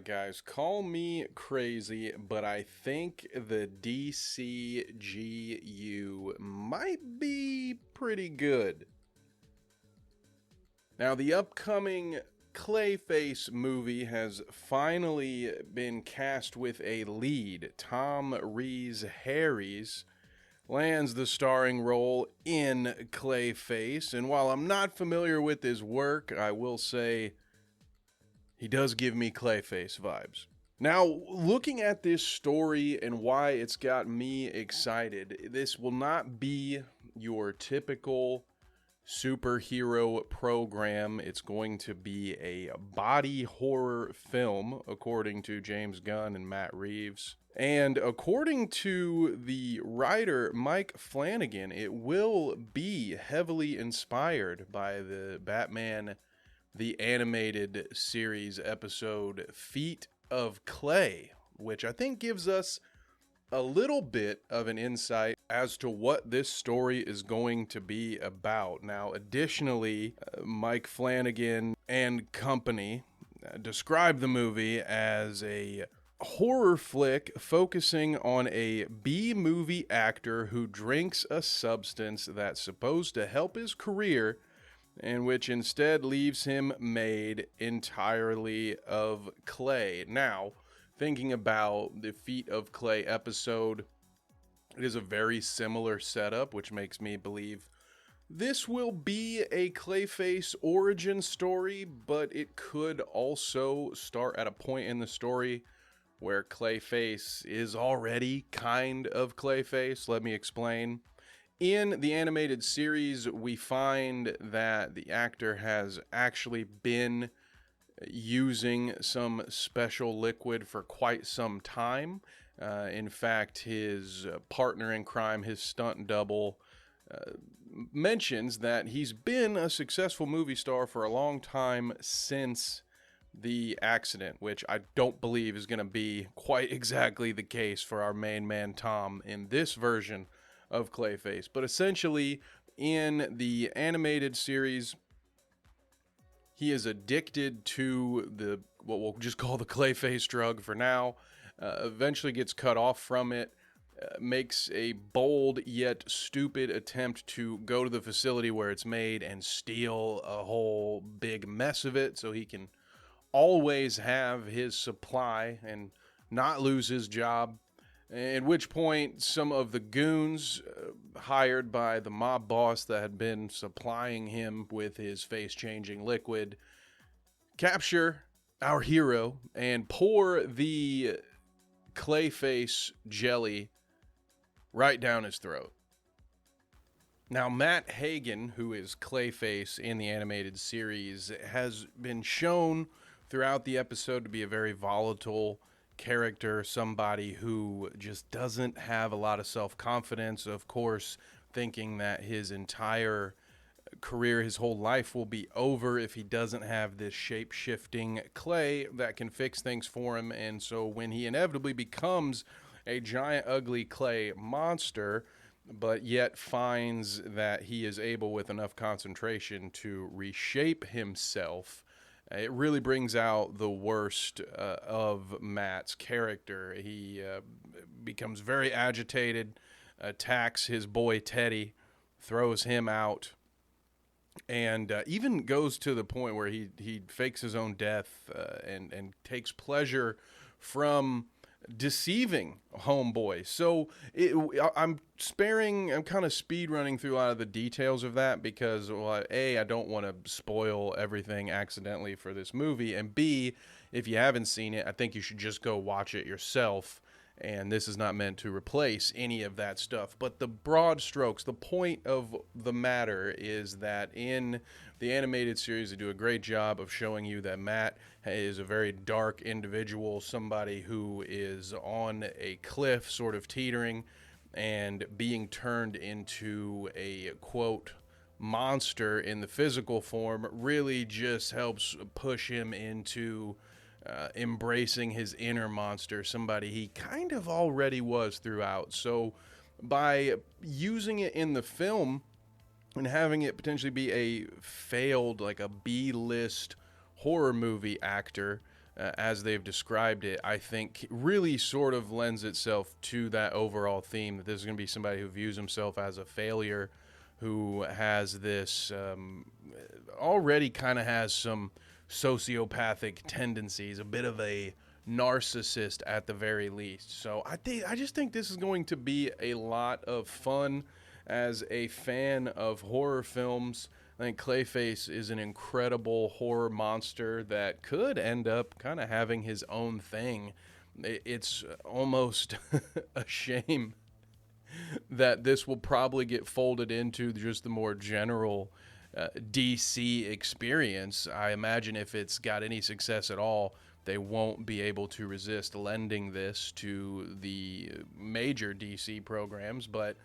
guys, call me crazy, but I think the DCGU might be pretty good. Now, the upcoming Clayface movie has finally been cast with a lead. Tom Rees Harries lands the starring role in Clayface, and while I'm not familiar with his work, I will say he does give me Clayface vibes. Now, looking at this story and why it's got me excited, this will not be your typical superhero program. It's going to be a body horror film, according to James Gunn and Matt Reeves. And according to the writer, Mike Flanagan, it will be heavily inspired by the Batman the animated series episode Feet of Clay, which I think gives us a little bit of an insight as to what this story is going to be about. Now, additionally, Mike Flanagan and company describe the movie as a horror flick focusing on a B-movie actor who drinks a substance that's supposed to help his career and which instead leaves him made entirely of clay. Now, thinking about the Feet of Clay episode, it is a very similar setup, which makes me believe this will be a Clayface origin story, but it could also start at a point in the story where Clayface is already kind of Clayface. Let me explain. In the animated series, we find that the actor has actually been using some special liquid for quite some time. In fact, his partner in crime, his stunt double, mentions that he's been a successful movie star for a long time since the accident, which I don't believe is going to be quite exactly the case for our main man Tom in this version of Clayface. But essentially, in the animated series, he is addicted to the what we'll just call the Clayface drug for now, eventually gets cut off from it, makes a bold yet stupid attempt to go to the facility where it's made and steal a whole big mess of it so he can always have his supply and not lose his job. At which point, some of the goons hired by the mob boss that had been supplying him with his face-changing liquid capture our hero and pour the Clayface jelly right down his throat. Now, Matt Hagen, who is Clayface in the animated series, has been shown throughout the episode to be a very volatile character, somebody who just doesn't have a lot of self-confidence, of course, thinking that his entire career, his whole life will be over if he doesn't have this shape-shifting clay that can fix things for him. And so when he inevitably becomes a giant ugly clay monster, but yet finds that he is able with enough concentration to reshape himself, it really brings out the worst of Matt's character. He becomes very agitated, attacks his boy Teddy, throws him out, and even goes to the point where he fakes his own death and takes pleasure from deceiving homeboy. So I'm kind of speed running through a lot of the details of that because, well, A, I don't want to spoil everything accidentally for this movie, and B, if you haven't seen it, I think you should just go watch it yourself. And this is not meant to replace any of that stuff. But the broad strokes, the point of the matter is that in the animated series, they do a great job of showing you that Matt is a very dark individual, somebody who is on a cliff, sort of teetering, and being turned into a, quote, monster in the physical form really just helps push him into embracing his inner monster, somebody he kind of already was throughout. So by using it in the film and having it potentially be a failed, like a B-list horror movie actor, as they've described it, I think really sort of lends itself to that overall theme that this is going to be somebody who views himself as a failure, who has this already kind of has some sociopathic tendencies, a bit of a narcissist at the very least. So I just think this is going to be a lot of fun. As a fan of horror films, I think Clayface is an incredible horror monster that could end up kind of having his own thing. It's almost a shame that this will probably get folded into just the more general DC experience. I imagine if it's got any success at all, they won't be able to resist lending this to the major DC programs. But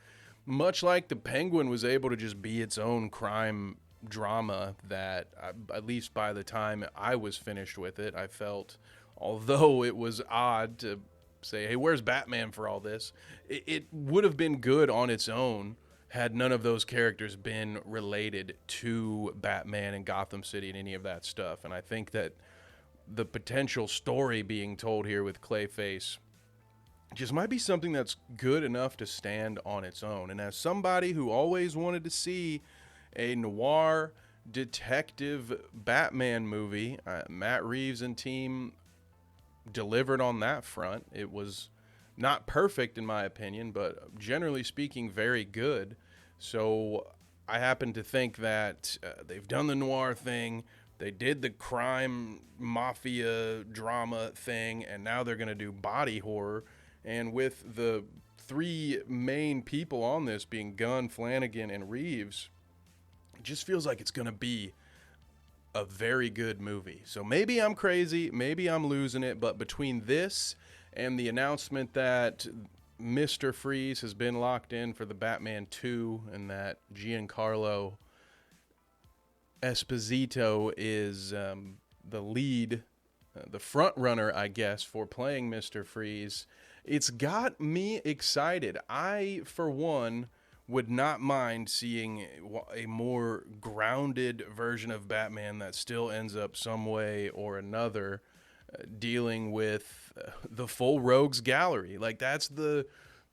much like the Penguin was able to just be its own crime drama, that at least by the time I was finished with it, I felt, although it was odd to say, hey, where's Batman for all this? It would have been good on its own had none of those characters been related to Batman and Gotham City and any of that stuff. And I think that the potential story being told here with Clayface just might be something that's good enough to stand on its own. And as somebody who always wanted to see a noir detective Batman movie, Matt Reeves and team delivered on that front. It was not perfect in my opinion, but generally speaking, very good. So I happen to think that they've done the noir thing. They did the crime mafia drama thing, and now they're going to do body horror. And with the three main people on this being Gunn, Flanagan, and Reeves, it just feels like it's going to be a very good movie. So maybe I'm crazy, maybe I'm losing it, but between this and the announcement that Mr. Freeze has been locked in for the Batman 2 and that Giancarlo Esposito is the lead, the front runner, I guess, for playing Mr. Freeze, it's got me excited. I, for one, would not mind seeing a more grounded version of Batman that still ends up some way or another dealing with the full rogues gallery. Like, that's the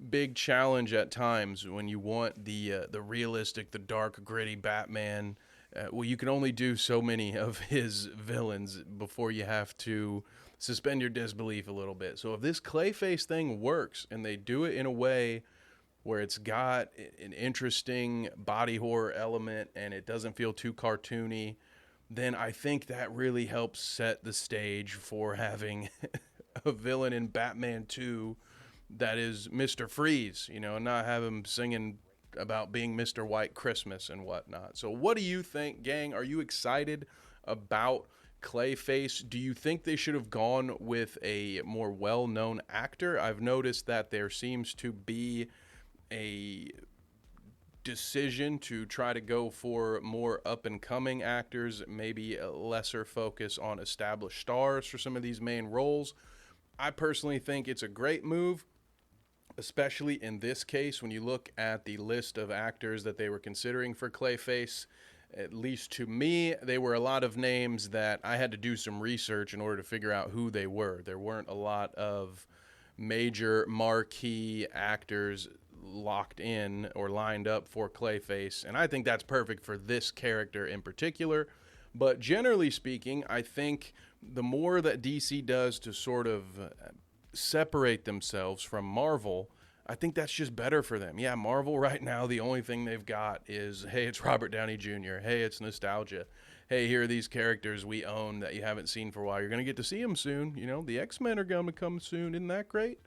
big challenge at times when you want the realistic, the dark, gritty Batman. Well, you can only do so many of his villains before you have to suspend your disbelief a little bit. So if this Clayface thing works and they do it in a way where it's got an interesting body horror element and it doesn't feel too cartoony, then I think that really helps set the stage for having a villain in Batman 2 that is Mr. Freeze, and not have him singing about being Mr. White Christmas and whatnot. So what do you think, gang? Are you excited about Clayface? Do you think they should have gone with a more well-known actor? I've noticed that there seems to be a decision to try to go for more up-and-coming actors, maybe a lesser focus on established stars for some of these main roles. I personally think it's a great move, especially in this case when you look at the list of actors that they were considering for Clayface. At least to me, they were a lot of names that I had to do some research in order to figure out who they were. There weren't a lot of major marquee actors locked in or lined up for Clayface, and I think that's perfect for this character in particular. But generally speaking, I think the more that DC does to sort of separate themselves from Marvel, I think that's just better for them. Yeah, Marvel right now, the only thing they've got is, hey, it's Robert Downey Jr. Hey, it's nostalgia. Hey, here are these characters we own that you haven't seen for a while. You're going to get to see them soon. The X-Men are going to come soon. Isn't that great?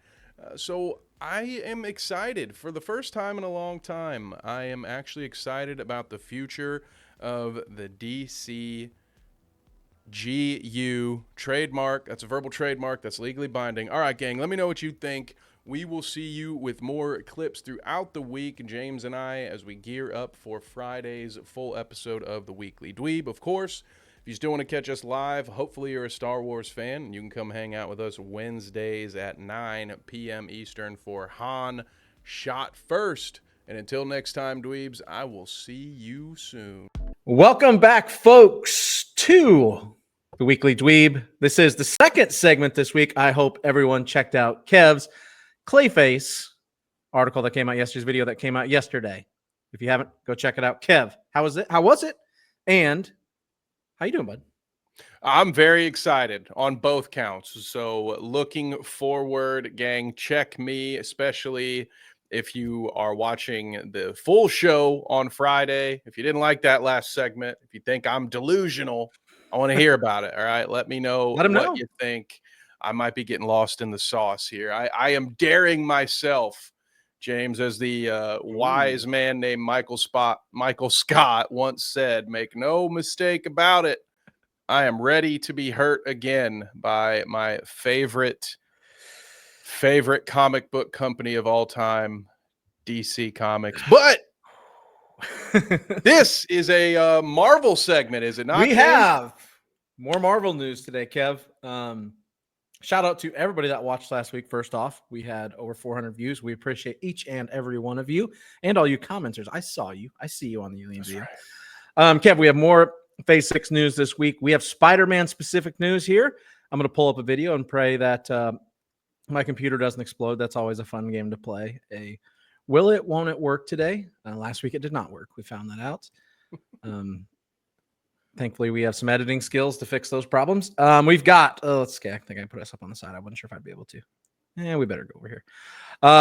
So I am excited. For the first time in a long time, I am actually excited about the future of the DC GU trademark. That's a verbal trademark. That's legally binding. All right, gang, let me know what you think. We will see you with more clips throughout the week, James and I, as we gear up for Friday's full episode of the Weekly Dweeb. Of course, if you still want to catch us live, hopefully you're a Star Wars fan, and you can come hang out with us Wednesdays at 9 p.m. Eastern for Han Shot First. And until next time, Dweebs, I will see you soon. Welcome back, folks, to the Weekly Dweeb. This is the second segment this week. I hope everyone checked out Kev's Clayface article that came out yesterday's video that came out yesterday. If you haven't, go check it out. Kev, how was it? How was it? And how you doing, bud? I'm very excited on both counts. So looking forward, gang, check me, especially if you are watching the full show on Friday. If you didn't like that last segment, if you think I'm delusional, I want to hear about it. All right. Let me know Let him what know. you think. I might be getting lost in the sauce here. I am daring myself, James, as the wise man named Michael Scott once said, make no mistake about it. I am ready to be hurt again by my favorite comic book company of all time, DC Comics. But this is a Marvel segment, is it not? We James? have more Marvel news today, Kev. Shout out to everybody that watched last week. First off, we had over 400 views. We appreciate each and every one of you and all you commenters. I saw you. I see you on the Alien video. Right. Kev, we have more Phase 6 news this week. We have Spider-Man specific news here. I'm going to pull up a video and pray that my computer doesn't explode. That's always a fun game to play. Will it, won't it work today? Last week it did not work. We found that out. Thankfully, we have some editing skills to fix those problems. We've got, let's see, I think I put us up on the side. I wasn't sure if I'd be able to. Yeah, we better go over here.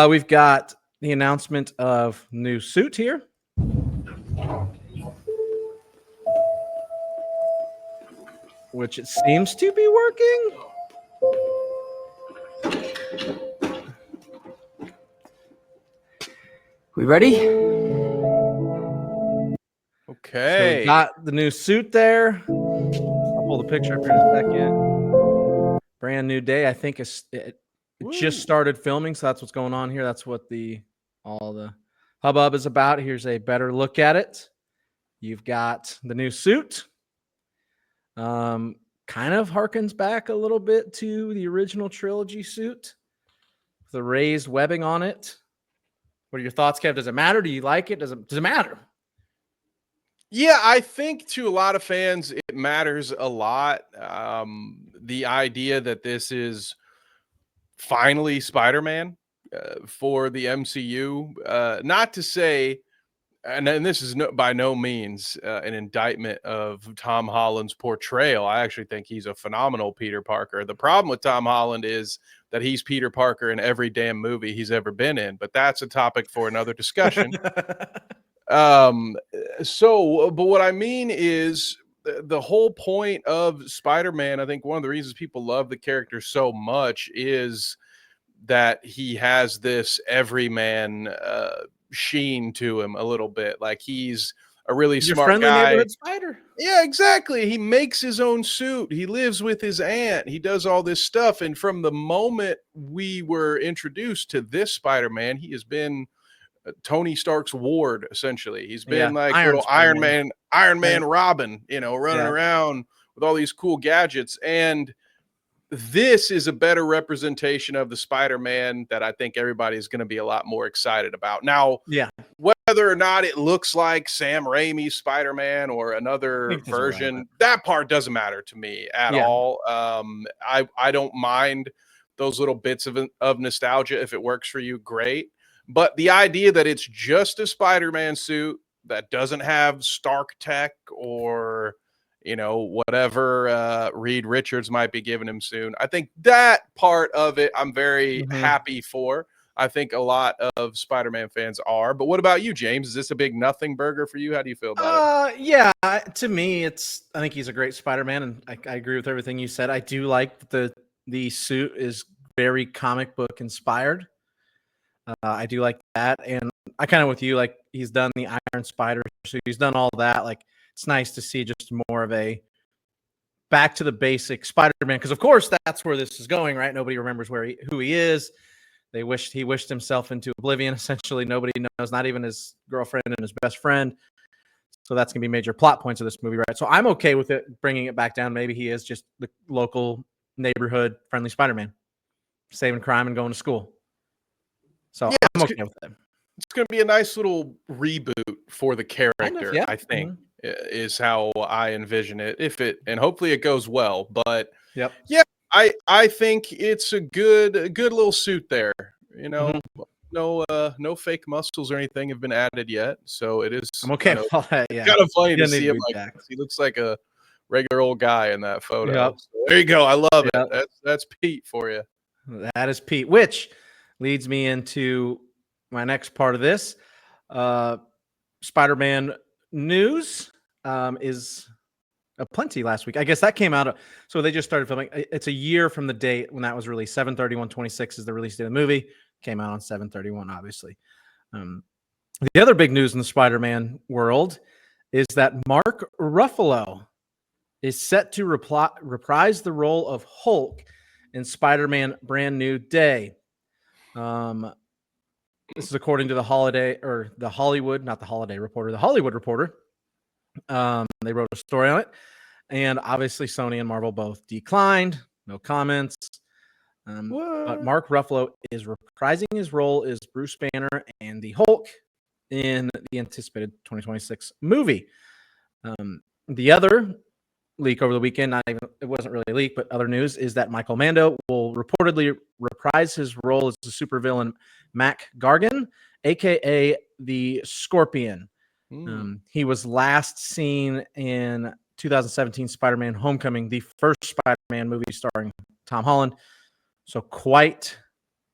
We've got the announcement of new suit here. Which it seems to be working. We ready? Okay. So we got the new suit there. I'll pull the picture up here in a second. Brand new day. I think it just started filming, so that's what's going on here. That's what all the hubbub is about. Here's a better look at it. You've got the new suit. Kind of harkens back a little bit to the original trilogy suit. The raised webbing on it. What are your thoughts, Kev? Does it matter? Do you like it? Does it matter? Yeah, I think to a lot of fans, it matters a lot. The idea that this is finally Spider-Man for the MCU. Not to say, and this is by no means an indictment of Tom Holland's portrayal. I actually think he's a phenomenal Peter Parker. The problem with Tom Holland is that he's Peter Parker in every damn movie he's ever been in, but that's a topic for another discussion. But what I mean is the whole point of Spider-Man, I think one of the reasons people love the character so much is that he has this everyman sheen to him a little bit. Like he's a really smart friendly guy. Neighborhood spider. Yeah, exactly. He makes his own suit. He lives with his aunt. He does all this stuff. And from the moment we were introduced to this Spider-Man, he has been Tony Stark's ward, essentially. He's been like little Iron Man Robin, running around with all these cool gadgets. And this is a better representation of the Spider-Man that I think everybody is going to be a lot more excited about. Now, whether or not it looks like Sam Raimi's Spider-Man or another version, that part doesn't matter to me at all. I don't mind those little bits of nostalgia. If it works for you, great. But the idea that it's just a Spider-Man suit that doesn't have Stark tech or, whatever Reed Richards might be giving him soon, I think that part of it I'm very happy for. I think a lot of Spider-Man fans are. But what about you, James? Is this a big nothing burger for you? How do you feel about it? Yeah, to me, I think he's a great Spider-Man, and I agree with everything you said. I do like the suit is very comic book inspired. I do like that, and I kind of with you, like he's done the Iron Spider suit, he's done all that. Like it's nice to see just more of a back to the basic Spider-Man, because of course that's where this is going, right? Nobody remembers who he is. He wished himself into oblivion. Essentially, nobody knows, not even his girlfriend and his best friend. So that's gonna be major plot points of this movie, right? So I'm okay with it bringing it back down. Maybe he is just the local neighborhood friendly Spider-Man, saving crime and going to school. So I'm okay with that. It's going to be a nice little reboot for the character, I think. is how I envision it. And hopefully it goes well. But Yep. yeah, I think it's a good little suit there. You know, Mhm. no fake muscles or anything have been added yet, so it is, I'm okay with all that. Yeah. kind of funny He to doesn't need see to him be like jacked. this. He looks like a regular old guy in that photo. Yep. So there you go. I love it. Yep. That's Pete for you. That is Pete, which leads me into my next part of this. Uh, Spider-Man news is plenty last week. I guess that came out. So they just started filming. It's a year from the date when that was released. 7/31/26 is the release date of the movie. Came out on 7/31, obviously. Um, the other big news in the Spider-Man world is that Mark Ruffalo is set to reprise the role of Hulk in Spider-Man Brand New Day. This is according to the Hollywood, not the Holiday Reporter, the Hollywood Reporter. They wrote a story on it, and obviously Sony and Marvel both declined. No comments. But What? Mark Ruffalo is reprising his role as Bruce Banner and the Hulk in the anticipated 2026 movie. The other leak over the weekend, not even, it wasn't really a leak, but other news is that Michael Mando will reportedly reprise his role as the supervillain Mac Gargan, aka the Scorpion. He was last seen in 2017 Spider-Man Homecoming, the first Spider-Man movie starring Tom Holland. So quite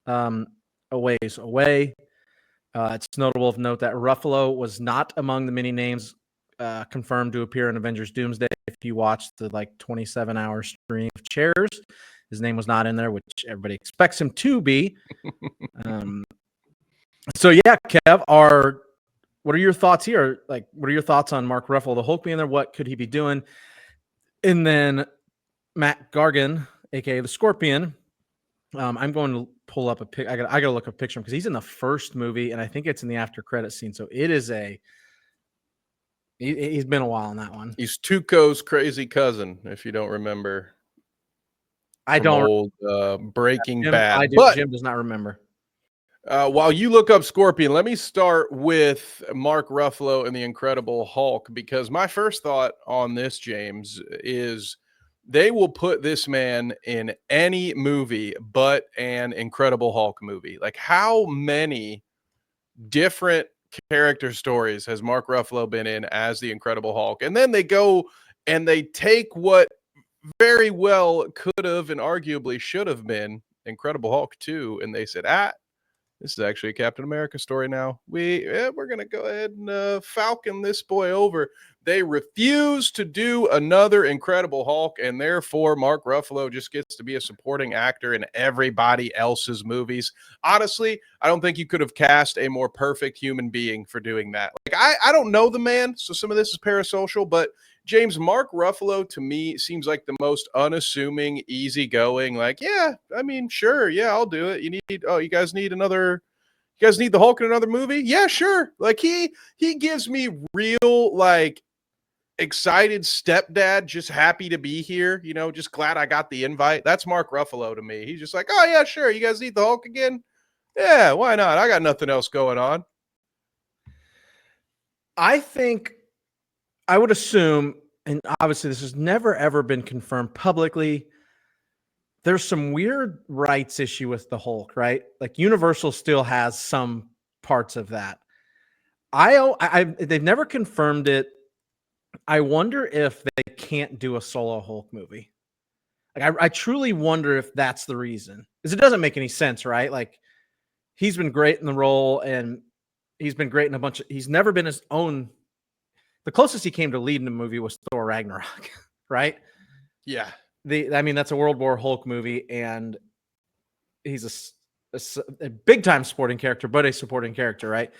a ways away. It's notable of note that Ruffalo was not among the many names confirmed to appear in Avengers Doomsday. If you watched the 27-hour stream of chairs, his name was not in there, which everybody expects him to be. So yeah, Kev, what are your thoughts here? What are your thoughts on Mark Ruffalo, the Hulk being there? What could he be doing? And then Matt Gargan, aka the Scorpion. I'm going to pull up a pic. I got to look up a picture because he's in the first movie, and I think it's in the after credit scene. So it is he's been a while in that one. He's Tuco's crazy cousin, if you don't remember. I From don't. old Breaking Jim, Bad. I do. But Jim does not remember. while you look up Scorpion, let me start with Mark Ruffalo and the Incredible Hulk, because my first thought on this, James, is they will put this man in any movie but an Incredible Hulk movie. Like, how many different character stories has Mark Ruffalo been in as the Incredible Hulk? And then they go and they take what very well could have and arguably should have been Incredible Hulk 2, and they said, this is actually a Captain America story now. We're gonna go ahead and Falcon this boy over. They refuse to do another Incredible Hulk, and therefore Mark Ruffalo just gets to be a supporting actor in everybody else's movies. Honestly, I don't think you could have cast a more perfect human being for doing that. I don't know the man, so some of this is parasocial, but James, Mark Ruffalo to me seems like the most unassuming, easygoing. Yeah, I mean, sure, yeah, I'll do it. You guys need the Hulk in another movie? Yeah, sure. He gives me real excited stepdad, just happy to be here. Just glad I got the invite. That's Mark Ruffalo to me. He's just like, oh yeah, sure. You guys need the Hulk again? Yeah, why not? I got nothing else going on. I think I would assume, and obviously this has never ever been confirmed publicly, there's some weird rights issue with the Hulk, right? Like Universal still has some parts of that. They've never confirmed it. I wonder if they can't do a solo Hulk movie. I truly wonder if that's the reason, because it doesn't make any sense, right? Like he's been great in the role, and he's been great in he's never been his own. The closest he came to leading a movie was Thor Ragnarok, right? Yeah. That's a World War Hulk movie, and he's a big time supporting character, but a supporting character, right?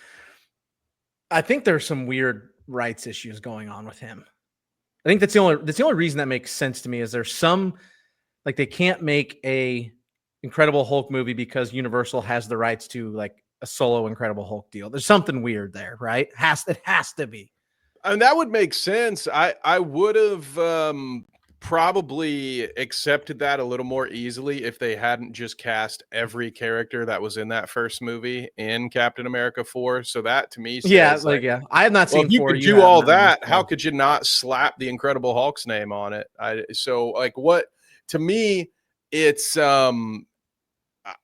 I think there's some weird rights issues going on with him. I think that's the only reason that makes sense to me is there's some they can't make a Incredible Hulk movie because Universal has the rights to a solo Incredible Hulk deal. There's something weird there, right? It has to be. And that would make sense. I would have probably accepted that a little more easily if they hadn't just cast every character that was in that first movie in Captain America 4. So that to me Yeah, says like like, yeah, I have not well, if seen you 4. could You do have, all and I don't know. that, how could you not slap the Incredible Hulk's name on it? So like what to me it's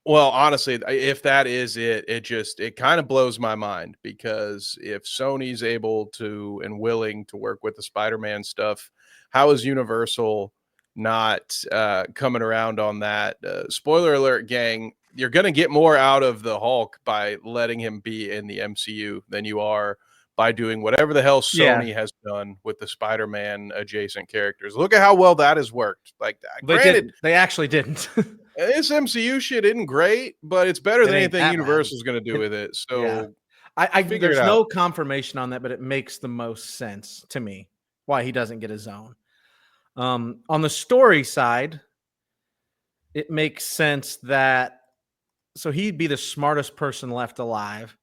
well, honestly, if that is it, it kind of blows my mind because if Sony's able to and willing to work with the Spider-Man stuff, how is Universal not coming around on that? Spoiler alert, gang! You're gonna get more out of the Hulk by letting him be in the MCU than you are by doing whatever the hell Yeah, Sony has done with the Spider-Man adjacent characters. Look at how well that has worked. Like, they granted, didn't. They actually didn't. this MCU shit isn't great, but it's better It than ain't anything that bad. Universal's gonna do It with it. yeah. So I figure it there's out. no confirmation on that, but it makes the most sense to me why he doesn't get his own. On the story side, it makes sense that so he'd be the smartest person left alive,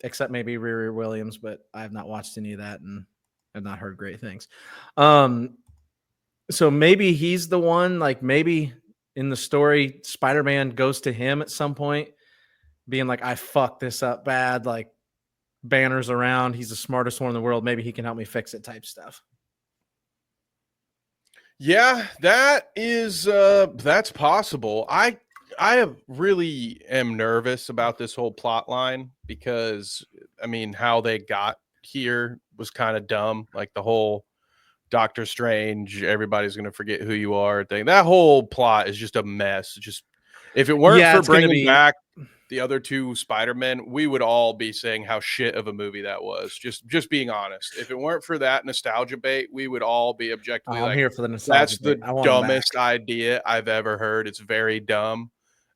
except maybe Riri Williams, but I have not watched any of that and have not heard great things. So maybe he's the one, like maybe in the story, Spider-Man goes to him at some point, being like, I fucked this up bad, like banners around, he's the smartest one in the world, maybe he can help me fix it type stuff. Yeah, that's possible. I have really am nervous about this whole plot line because I mean how they got here was kind of dumb. Like the whole Doctor Strange, everybody's gonna forget who you are thing. That whole plot is just a mess. Just if it weren't Yeah, for it's gonna bringing be back the other two Spider-Men, we would all be saying how shit of a movie that was. Just being honest. If it weren't for that nostalgia bait, we would all be objectively I'm like, here for the nostalgia that's bit. the I want him back. dumbest idea I've ever heard. It's very dumb.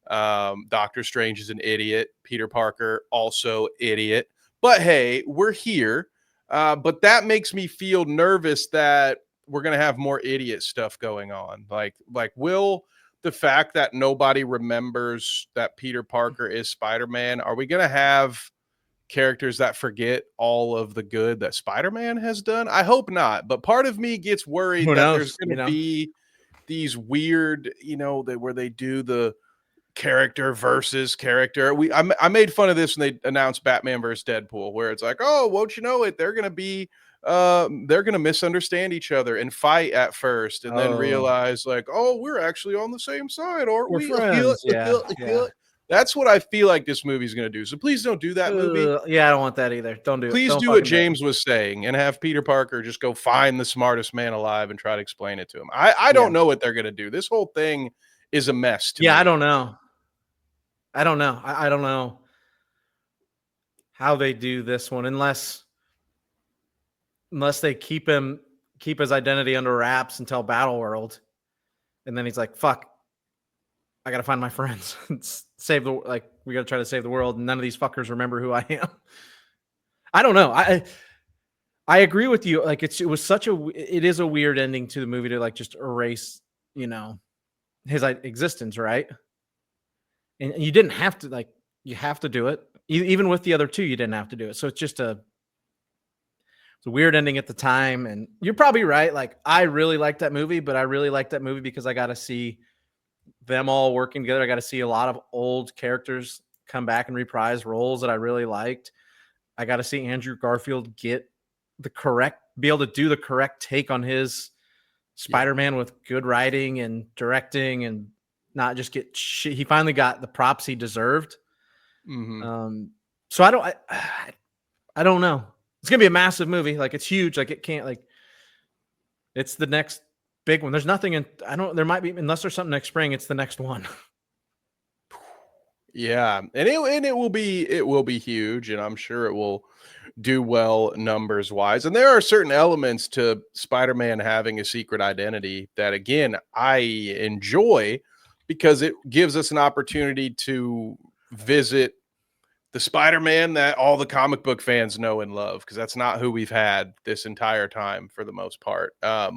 Doctor Strange is an idiot. Peter Parker also idiot. But hey, we're here. But that makes me feel nervous that we're gonna have more idiot stuff going on. Like will the fact that nobody remembers that Peter Parker is Spider-Man, are we gonna have characters that forget all of the good that Spider-Man has done? I hope not. But part of me gets worried Who that there's knows? gonna be these weird, where they do the character versus character. I made fun of this when they announced Batman versus Deadpool, where it's like, oh, won't you know it? They're gonna misunderstand each other and fight at first, and then Oh, realize like, oh, we're actually on the same side, aren't we're we? friends. Yeah, yeah. That's what I feel like this movie's gonna do. So please don't do that movie. Yeah, I don't want that either. Don't do it. Please Don't do what fucking do it. James was saying and have Peter Parker just go find the smartest man alive and try to explain it to him. I Yeah. don't know what they're gonna do. This whole thing is a mess to Yeah, I me. don't know. I don't know. I don't know how they do this one unless they keep his identity under wraps until Battle World, and then he's like, "Fuck, I gotta find my friends, save the like. We gotta try to save the world, and none of these fuckers remember who I am." I don't know. I agree with you. Like it is a weird ending to the movie to like just erase, his existence, right? And you didn't have to like you have to do it. Even with the other two, you didn't have to do it. So it's a weird ending at the time. And you're probably right. Like I really liked that movie, but I really liked that movie because I got to see them all working together. I got to see a lot of old characters come back and reprise roles that I really liked. I got to see Andrew Garfield be able to do the correct take on his Yeah. Spider-Man with good writing and directing and not just get shit. He finally got the props he deserved. Mm-hmm. So I don't know. It's gonna be a massive movie. Like it's huge. Like it can't like it's the next big one. There's nothing in there might be unless there's something next spring, it's the next one. Yeah, and it will be huge, and I'm sure it will do well numbers wise. And there are certain elements to Spider-Man having a secret identity that again I enjoy because it gives us an opportunity to visit the Spider-Man that all the comic book fans know and love, because that's not who we've had this entire time for the most part.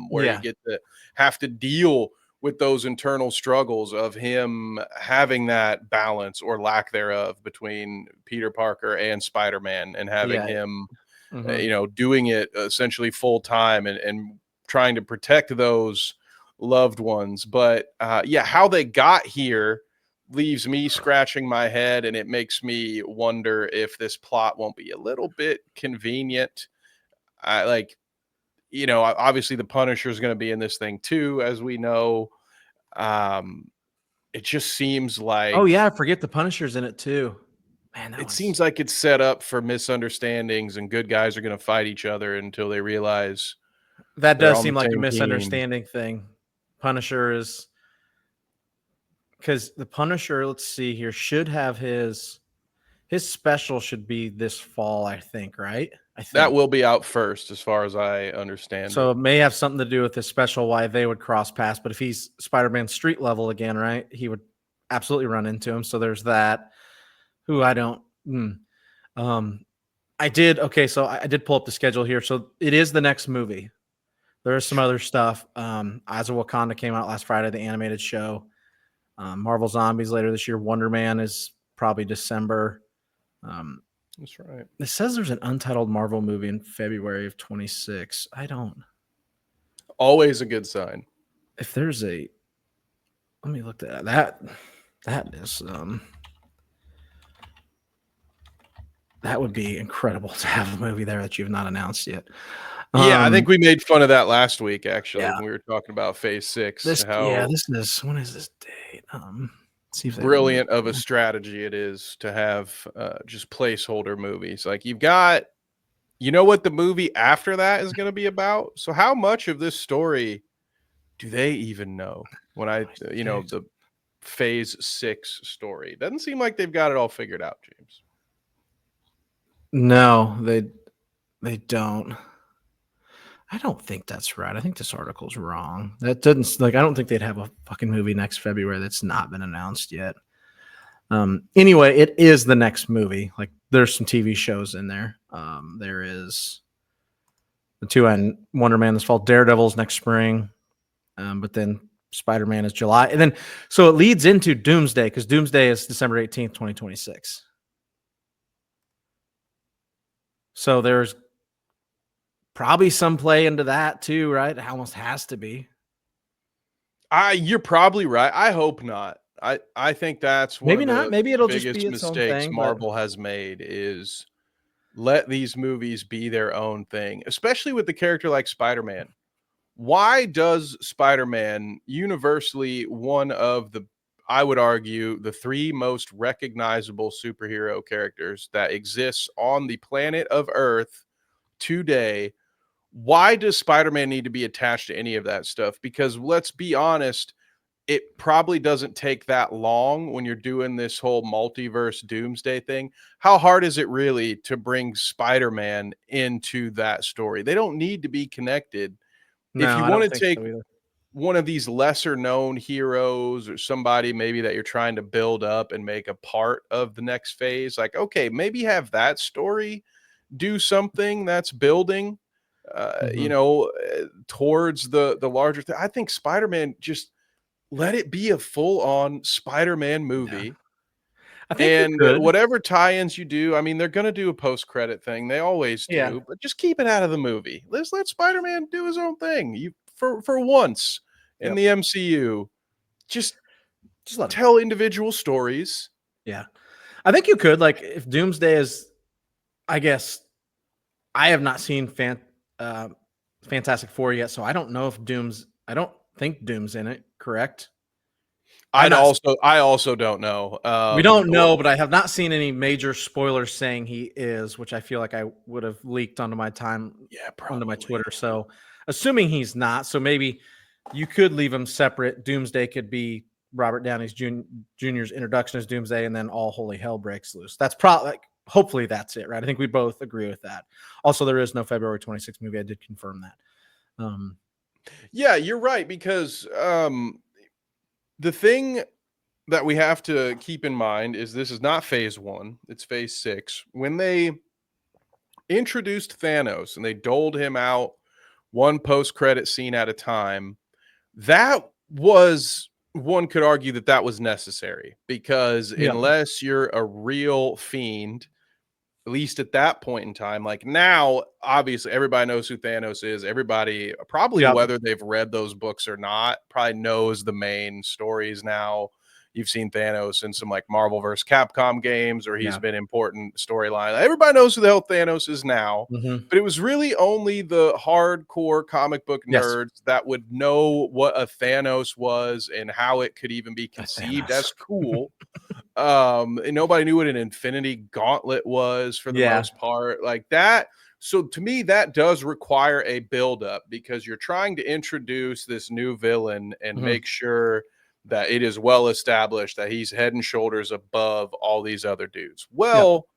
Where you Yeah. get to have to deal with those internal struggles of him having that balance or lack thereof between Peter Parker and Spider-Man, and having Yeah. him, Mhm. doing it essentially full time and trying to protect those loved ones. But yeah, how they got here leaves me scratching my head, and it makes me wonder if this plot won't be a little bit convenient. I like, obviously the Punisher is going to be in this thing too, as we know. Um, it just seems Oh like yeah, forget the Punisher's in it too. Man, that it was seems like it's set up for misunderstandings, and good guys are going to fight each other until they realize that they're does on the seem like a same team. misunderstanding thing. Punisher is because the Punisher, let's see here, should have his special should be this fall, I think, right? I That think. will be out first, as far as I understand So it. it may have something to do with his special why they would cross paths. But if he's Spider-Man street level again, right? He would absolutely run into him. So there's that. Who I don't. Um, I did okay. So I did pull up the schedule here. So it is the next movie. There is some other stuff. Eyes of Wakanda came out last Friday, the animated show. Marvel Zombies later this year. Wonder Man is probably December. That's right. It says there's an untitled Marvel movie in February of 26. I don't. Always a good sign. If there's a, let me look at that. That is that would be incredible to have a movie there that you've not announced yet. Yeah, I think we made fun of that last week, actually, Yeah. when we were talking about Phase 6, This how this is when is this date? See if they have a movie. brilliant of a strategy it is to have just placeholder movies. Like, you've got, what the movie after that is going to be about. So how much of this story do they even know? When the Phase 6 story doesn't seem like they've got it all figured out, James. No, they don't. I don't think that's right. I think this article's wrong. That doesn't I don't think they'd have a fucking movie next February that's not been announced yet. Anyway, it is the next movie. Like there's some TV shows in there. There is the two and Wonder Man this fall, Daredevil's next spring. But then Spider-Man is July. And then so it leads into Doomsday because Doomsday is December 18th, 2026. So there's probably some play into that too, right? It almost has to be. You're probably right. I hope not. I think that's one Maybe of not. the Maybe it'll just be biggest its own mistakes thing, but Marvel has made is let these movies be their own thing, especially with the character like Spider-Man. Why does Spider-Man, universally one of the, I would argue, the three most recognizable superhero characters that exists on the planet of Earth today, why does Spider-Man need to be attached to any of that stuff? Because let's be honest, it probably doesn't take that long when you're doing this whole multiverse doomsday thing. How hard is it really to bring Spider-Man into that story? They don't need to be connected. If no, you I want don't to think take so either. one of these lesser known heroes or somebody maybe that you're trying to build up and make a part of the next phase, like, okay, maybe have that story do something that's building Mm-hmm. towards the larger thing. I think Spider-Man, just let it be a full-on Spider-Man Yeah, movie, I think you and could. whatever tie-ins you do, I mean, they're gonna do a post-credit thing. They always Yeah. do, but just keep it out of the movie. Let's let Spider-Man do his own thing. You for once in Yep. the MCU, just Just let him. tell individual stories. Yeah. I think you could. Like if Doomsday is, I guess I have not seen Fantastic Four yet, so I don't know if I don't think Doom's in it. Correct. I've not. I also don't know. We don't know, but I have not seen any major spoilers saying he is, which I feel like I would have leaked onto my Yeah, onto my probably. Twitter. So, assuming he's not, so maybe you could leave him separate. Doomsday could be Robert Downey Jr.'s introduction as Doomsday, and then all holy hell breaks loose. That's probably hopefully that's it, right? I think we both agree with that. Also, there is no February 26th movie. I did confirm that. Yeah, you're right, because the thing that we have to keep in mind is this is not phase 1, it's phase 6. When they introduced Thanos and they doled him out one post-credit scene at a time, that was, one could argue that was necessary, because Yeah. unless you're a real fiend, at least at that point in time. Like now, obviously, everybody knows who Thanos is. Everybody, probably Yep. whether they've read those books or not, probably knows the main stories now. You've seen Thanos in some like Marvel vs. Capcom games, or he's Yeah. been important storyline. Everybody knows who the hell Thanos is now. Mm-hmm. But it was really only the hardcore comic book Yes. nerds that would know what a Thanos was and how it could even be conceived Thanos. as cool. And nobody knew what an infinity gauntlet was for the Yeah. most part, like that. So to me, that does require a buildup because you're trying to introduce this new villain and Mm-hmm. make sure that it is well established that he's head and shoulders above all these other dudes. Yep. Well,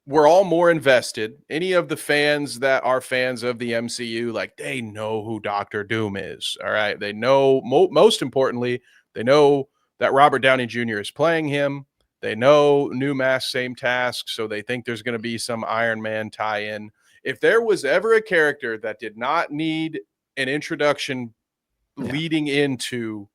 we're all more invested. Any of the fans that are fans of the MCU, like they know who Doctor Doom is. All right. They know, most importantly, they know that Robert Downey Jr. is playing him. They know new mask, same task. So they think there's going to be some Iron Man tie in. If there was ever a character that did not need an introduction Yeah. leading into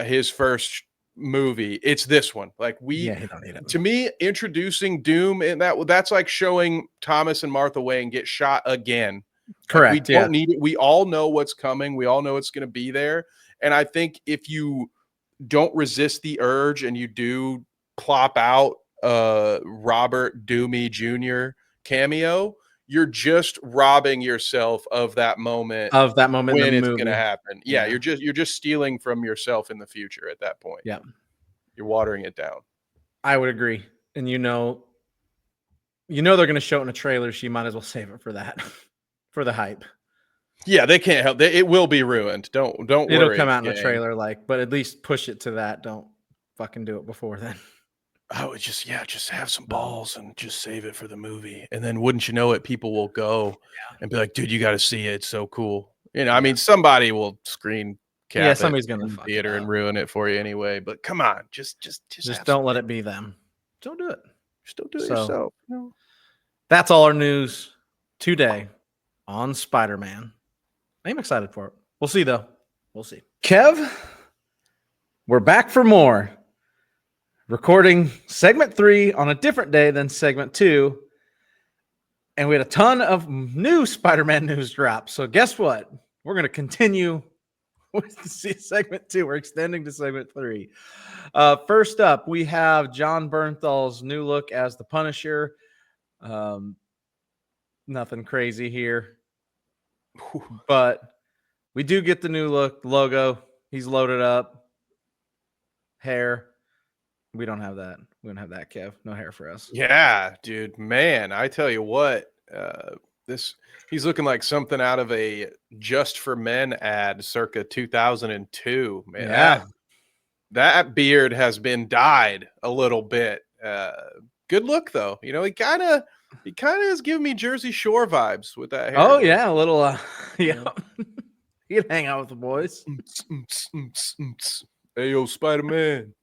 his first movie, it's this one. Like You don't need it. to me, introducing Doom and that's like showing Thomas and Martha Wayne get shot again. Like we Correct. don't need it. We all know what's coming. We all know it's going to be there. And I think if you don't resist the urge and you do plop out Robert Doomy Jr. cameo, you're just robbing yourself of that moment In when the it's movie. going to happen. Yeah, Yeah. you're just stealing from yourself in the future at that point. Yeah. You're watering it down. I would agree. And they're going to show it in a trailer, so you might as well save it for that, for the hype. Yeah, they can't help. It will be ruined. Don't worry. It'll come out in gang. the trailer, but at least push it to that. Don't fucking do it before then. I would just have some balls and just save it for the movie. And then wouldn't you know it, people will go and be like, dude, you got to see it. It's so cool. I mean, somebody will screen cap somebody's it gonna in fuck theater it and up. ruin it for you anyway. But come on, just Don't let it be them. Don't do it. Just don't do it yourself. No. That's all our news today on Spider-Man. I'm excited for it. We'll see, though. We'll see. Kev, we're back for more. Recording segment 3 on a different day than segment 2. And we had a ton of new Spider-Man news drop. So guess what? We're going to continue with segment 2. We're extending to segment 3. First up, we have John Bernthal's new look as the Punisher. Nothing crazy here. But we do get the new look, logo. He's loaded up. Hair. We don't have that. We don't have that, Kev. No hair for us. Yeah, dude, man, I tell you what, he's looking like something out of a Just for Men ad circa 2002. Man, Yeah. that beard has been dyed a little bit. Good look though. He kind of is giving me Jersey Shore vibes with that hair. Oh yeah, a little yeah. You can hang out with the boys. Hey yo, Spider-Man.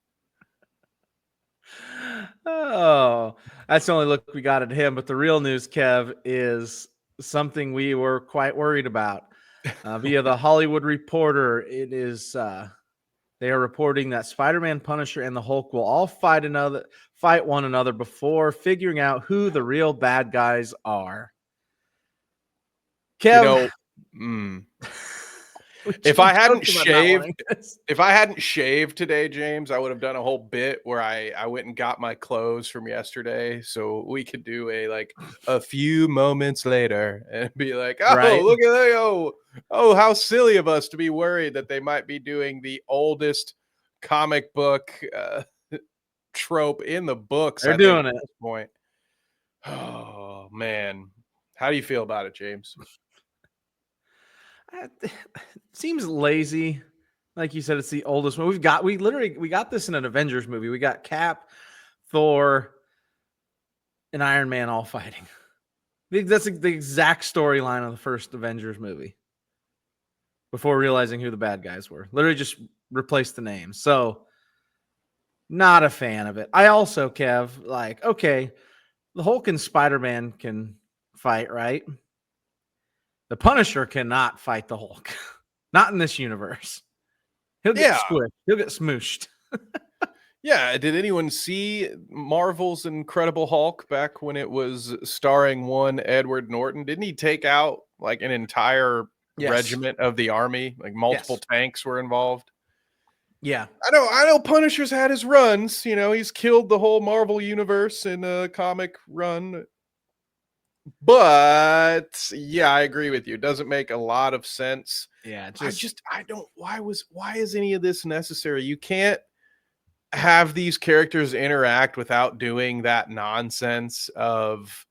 Oh, that's the only look we got at him. But the real news, Kev, is something we were quite worried about. Via the Hollywood Reporter, it is they are reporting that Spider-Man, Punisher, and the Hulk will all fight one another before figuring out who the real bad guys are. Kev, if I hadn't shaved today, James, I would have done a whole bit where I went and got my clothes from yesterday so we could do a few moments later and be like, oh, Right. Look at that. Oh, how silly of us to be worried that they might be doing the oldest comic book trope in the books. They're doing it at this point. Oh man. How do you feel about it, James? Seems lazy. Like you said, it's the oldest one. We got this in an Avengers movie. We got Cap, Thor, and Iron Man all fighting. That's the exact storyline of the first Avengers movie. Before realizing who the bad guys were. Literally just replaced the names. So not a fan of it. I also, Kev, okay, the Hulk and Spider-Man can fight, right? The Punisher cannot fight the Hulk. Not in this universe. He'll get squished. He'll get smooshed. Yeah, did anyone see Marvel's Incredible Hulk back when it was starring one Edward Norton? Didn't he take out like an entire Yes. regiment of the army? Like multiple Yes. tanks were involved. Yeah. I know Punisher's had his runs, he's killed the whole Marvel universe in a comic run. But yeah, I agree with you. It doesn't make a lot of sense. Yeah. I don't why is any of this necessary? You can't have these characters interact without doing that nonsense of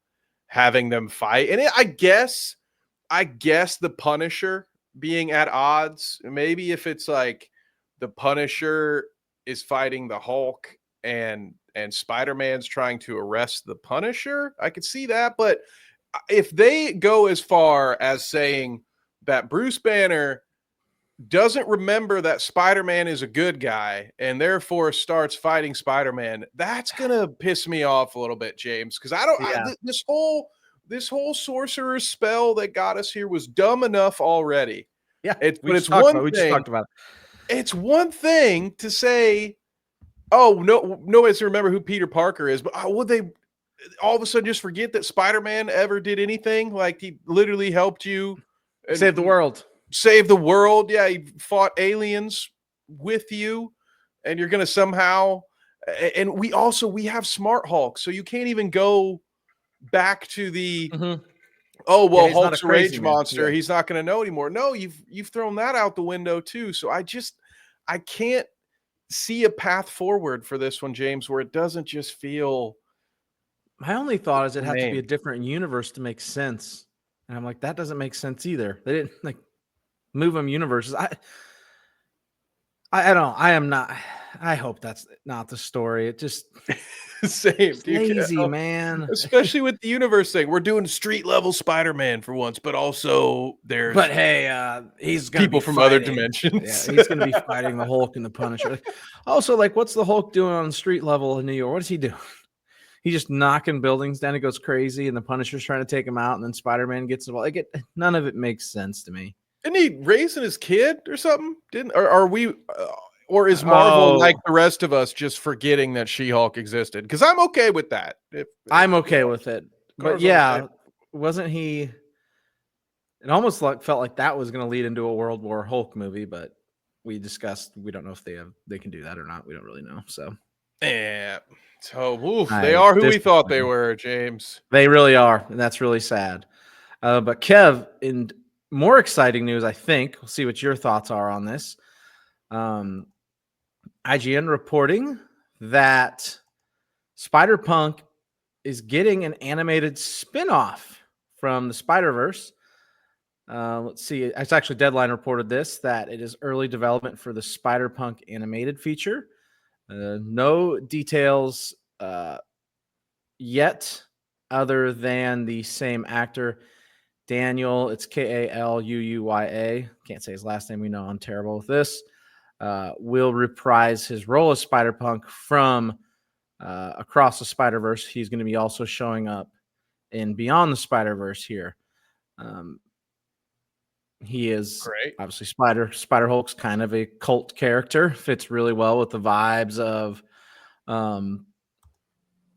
having them fight. And I guess the Punisher being at odds, maybe if it's like the Punisher is fighting the Hulk and Spider-Man's trying to arrest the Punisher, I could see that. But if they go as far as saying that Bruce Banner doesn't remember that Spider-Man is a good guy and therefore starts fighting Spider-Man, that's gonna piss me off a little bit, James, because Yeah. this whole sorcerer's spell that got us here was dumb enough already. Yeah. But it's one We just thing. talked about It's one thing to say, "Oh, no one's to remember who Peter Parker is," but would they all of a sudden just forget that Spider-Man ever did anything? Like he literally helped you it. Save the and world. save the world. Yeah, he fought aliens with you, and you're gonna somehow. And we have Smart Hulk, so you can't even go back to the Mhm. oh Yeah, well, he's not a Hulk's a crazy rage man. monster. Yeah. He's not gonna know anymore. No, you've thrown that out the window too. So I can't see a path forward for this one, James, where it doesn't just feel My only thought is it'd have to be a name. different universe to make sense. And I'm like, that doesn't make sense either. They didn't like move them universes. I don't. I am not. I hope that's not the story. It just Same. it's Do you ca- lazy, man. Especially with the universe thing. We're doing street level Spider-Man for once, but also there's But hey, he's gonna people be from other fighting. Yeah, dimensions. he's gonna be fighting the Hulk and the Punisher. Also, like, what's the Hulk doing on the street level in New York? What is he doing? He's just knocking buildings down. He goes crazy, and the Punisher's trying to take him out, and then Spider-Man gets involved. Like, none of it makes sense to me. Isn't he raising his kid or something? Didn't or are we or is Marvel like Oh, the rest of us just forgetting that She-Hulk existed? Because I'm okay with that. If I'm okay with it. But car's on the yeah, table. wasn't he? It almost like felt like that was going to lead into a World War Hulk movie, but we discussed we don't know if they can do that or not. We don't really know. So Yeah. So they I are who we thought they disappointing. were, James. They really are, and that's really sad. But Kev, in more exciting news, I think we'll see what your thoughts are on this. Um, IGN reporting that Spider-Punk is getting an animated spin-off from the Spider-Verse. Let's see. It's actually Deadline reported this, that it is early development for the Spider-Punk animated feature. No details yet other than the same actor, Daniel. It's Kaluuya. Can't say his last name. We know I'm terrible with this. Will reprise his role as Spider-Punk from Across the Spider-Verse. He's going to be also showing up in Beyond the Spider-Verse here. He is Great. obviously Spider Hulk's kind of a cult character. Fits really well with the vibes of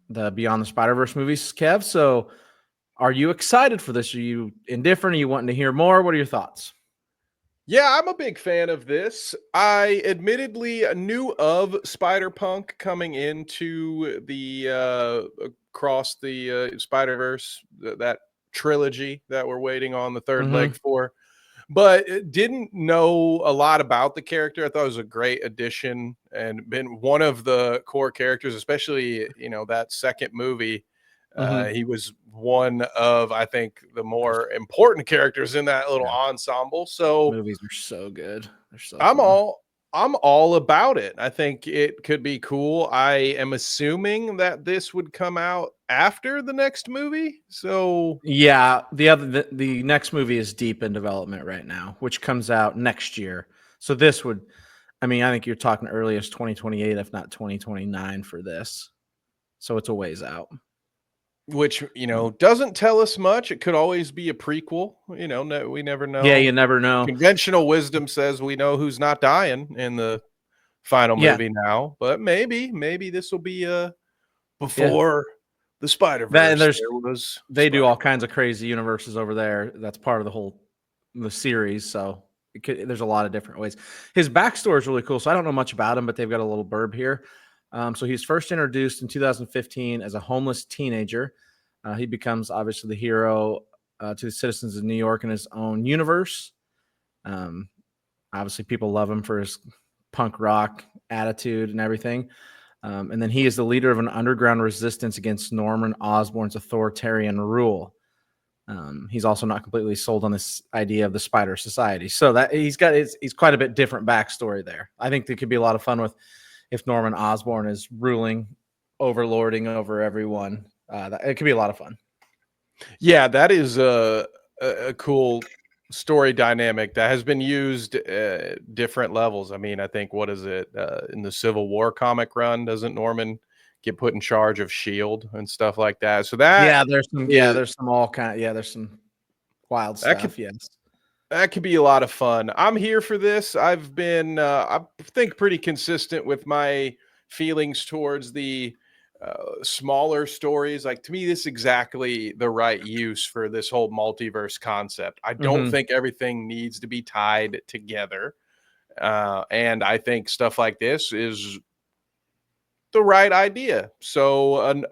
the Beyond the Spider-Verse movies, Kev. So are you excited for this? Are you indifferent? Are you wanting to hear more? What are your thoughts? Yeah, I'm a big fan of this. I admittedly knew of Spider-Punk coming into the across the Spider-Verse, that trilogy that we're waiting on the third leg Mm-hmm. for, but didn't know a lot about the character. I thought it was a great addition and been one of the core characters, especially that second movie. Mm-hmm. He was one of, I think, the more important characters in that little Yeah. ensemble. So Movies are so good. They're so I'm fun. all I'm all about it. I think it could be cool. I am assuming that this would come out after the next movie. So Yeah, the next movie is deep in development right now, which comes out next year. So this would, I mean, I think you're talking earliest 2028, if not 2029 for this. So it's a ways out. which doesn't tell us much. It could always be a prequel. We never Yeah, you know. never know. Conventional wisdom says we know who's not dying in the final Yeah. movie now, but maybe this will be Yeah. before the That Spider-Verse. there's There was they do all Spider-Man. kinds of crazy universes over there. That's part of the series. So there's a lot of different ways. His backstory is really cool. So I don't know much about him, but they've got a little blurb here. So he's first introduced in 2015 as a homeless teenager. He becomes obviously the hero to the citizens of New York in his own universe. Um, Obviously, people love him for his punk rock attitude and everything. And then he is the leader of an underground resistance against Norman Osborn's authoritarian rule. He's also not completely sold on this idea of the Spider Society. So that he's quite a bit different backstory there. I think there could be a lot of fun with if Norman Osborn is ruling, overlording over everyone. It could be a lot of fun. Yeah, that is a cool story dynamic that has been used at different levels. I mean, I think what is it in the Civil War comic run? Doesn't Norman get put in charge of Shield and stuff like that? So that is There's some all kind. Yeah, there's some wild that could stuff. Yes. that could be a lot of fun. I'm here for this. I've been, I think, pretty consistent with my feelings towards the smaller stories. Like to me, this is exactly the right use for this whole multiverse concept. I don't Mm-hmm. think everything needs to be tied together, and I think stuff like this is the right idea. So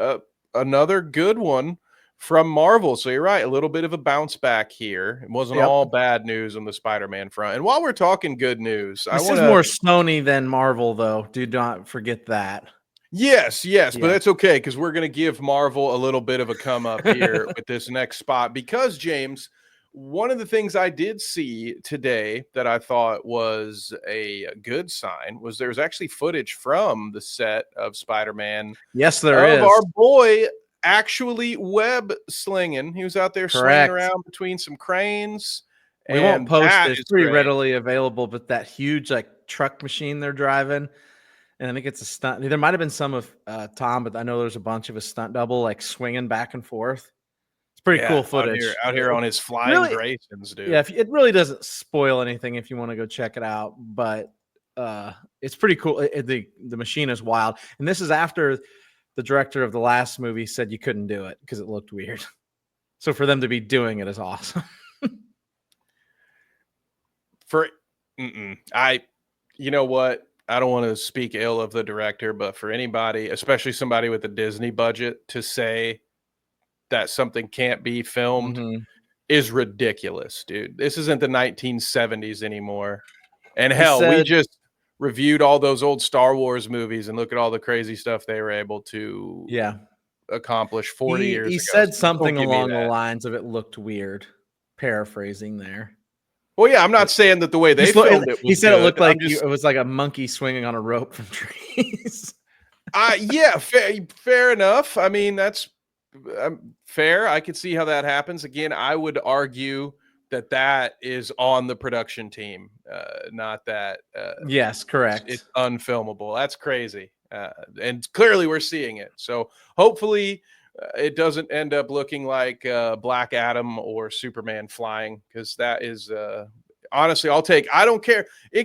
another good one from Marvel. So you're right, a little bit of a bounce back here. It wasn't Yep. all bad news on the Spider-Man front. And while we're talking good news, I This want is to more Sony than Marvel, though. Do not forget that. yes, but Yeah. that's okay because we're going to give Marvel a little bit of a come up here with this next spot because James, one of the things I did see today that I thought was a good sign was there's actually footage from the set of Spider-Man Yes, there of is. our boy actually web slinging. He was out there swinging Correct. around between some cranes, We won't and post that it. It's is pretty great. readily available, but that huge like truck machine they're driving, and I think it's a stunt. There might have been some of Tom, but I know there's a bunch of a stunt double like swinging back and forth. It's pretty Yeah, cool footage. out here on his flying Really, Graysons, yeah. dude. It really doesn't spoil anything if you want to go check it out, but it's pretty cool. The machine is wild, and this is after the director of the last movie said you couldn't do it because it looked weird. So for them to be doing it is awesome. For you know what? I don't want to speak ill of the director, but for anybody, especially somebody with a Disney budget, to say that something can't be filmed Mm-hmm. is ridiculous, dude. This isn't the 1970s anymore. And He hell, we said, just reviewed all those old Star Wars movies and look at all the crazy stuff they were able to yeah. accomplish 40 years He ago. said So don't something give me along the that. lines of it looked weird. Paraphrasing there. Well, yeah, I'm not saying that the way they filmed it He was said it good. looked like I'm just it was like a monkey swinging on a rope from trees. yeah, fair enough. I mean, that's fair. I could see how that happens. Again, I would argue that that is on the production team, not that Yes, correct. it's unfilmable. That's crazy. And clearly we're seeing it. So hopefully it doesn't end up looking like Black Adam or Superman flying because that is honestly, I don't care. It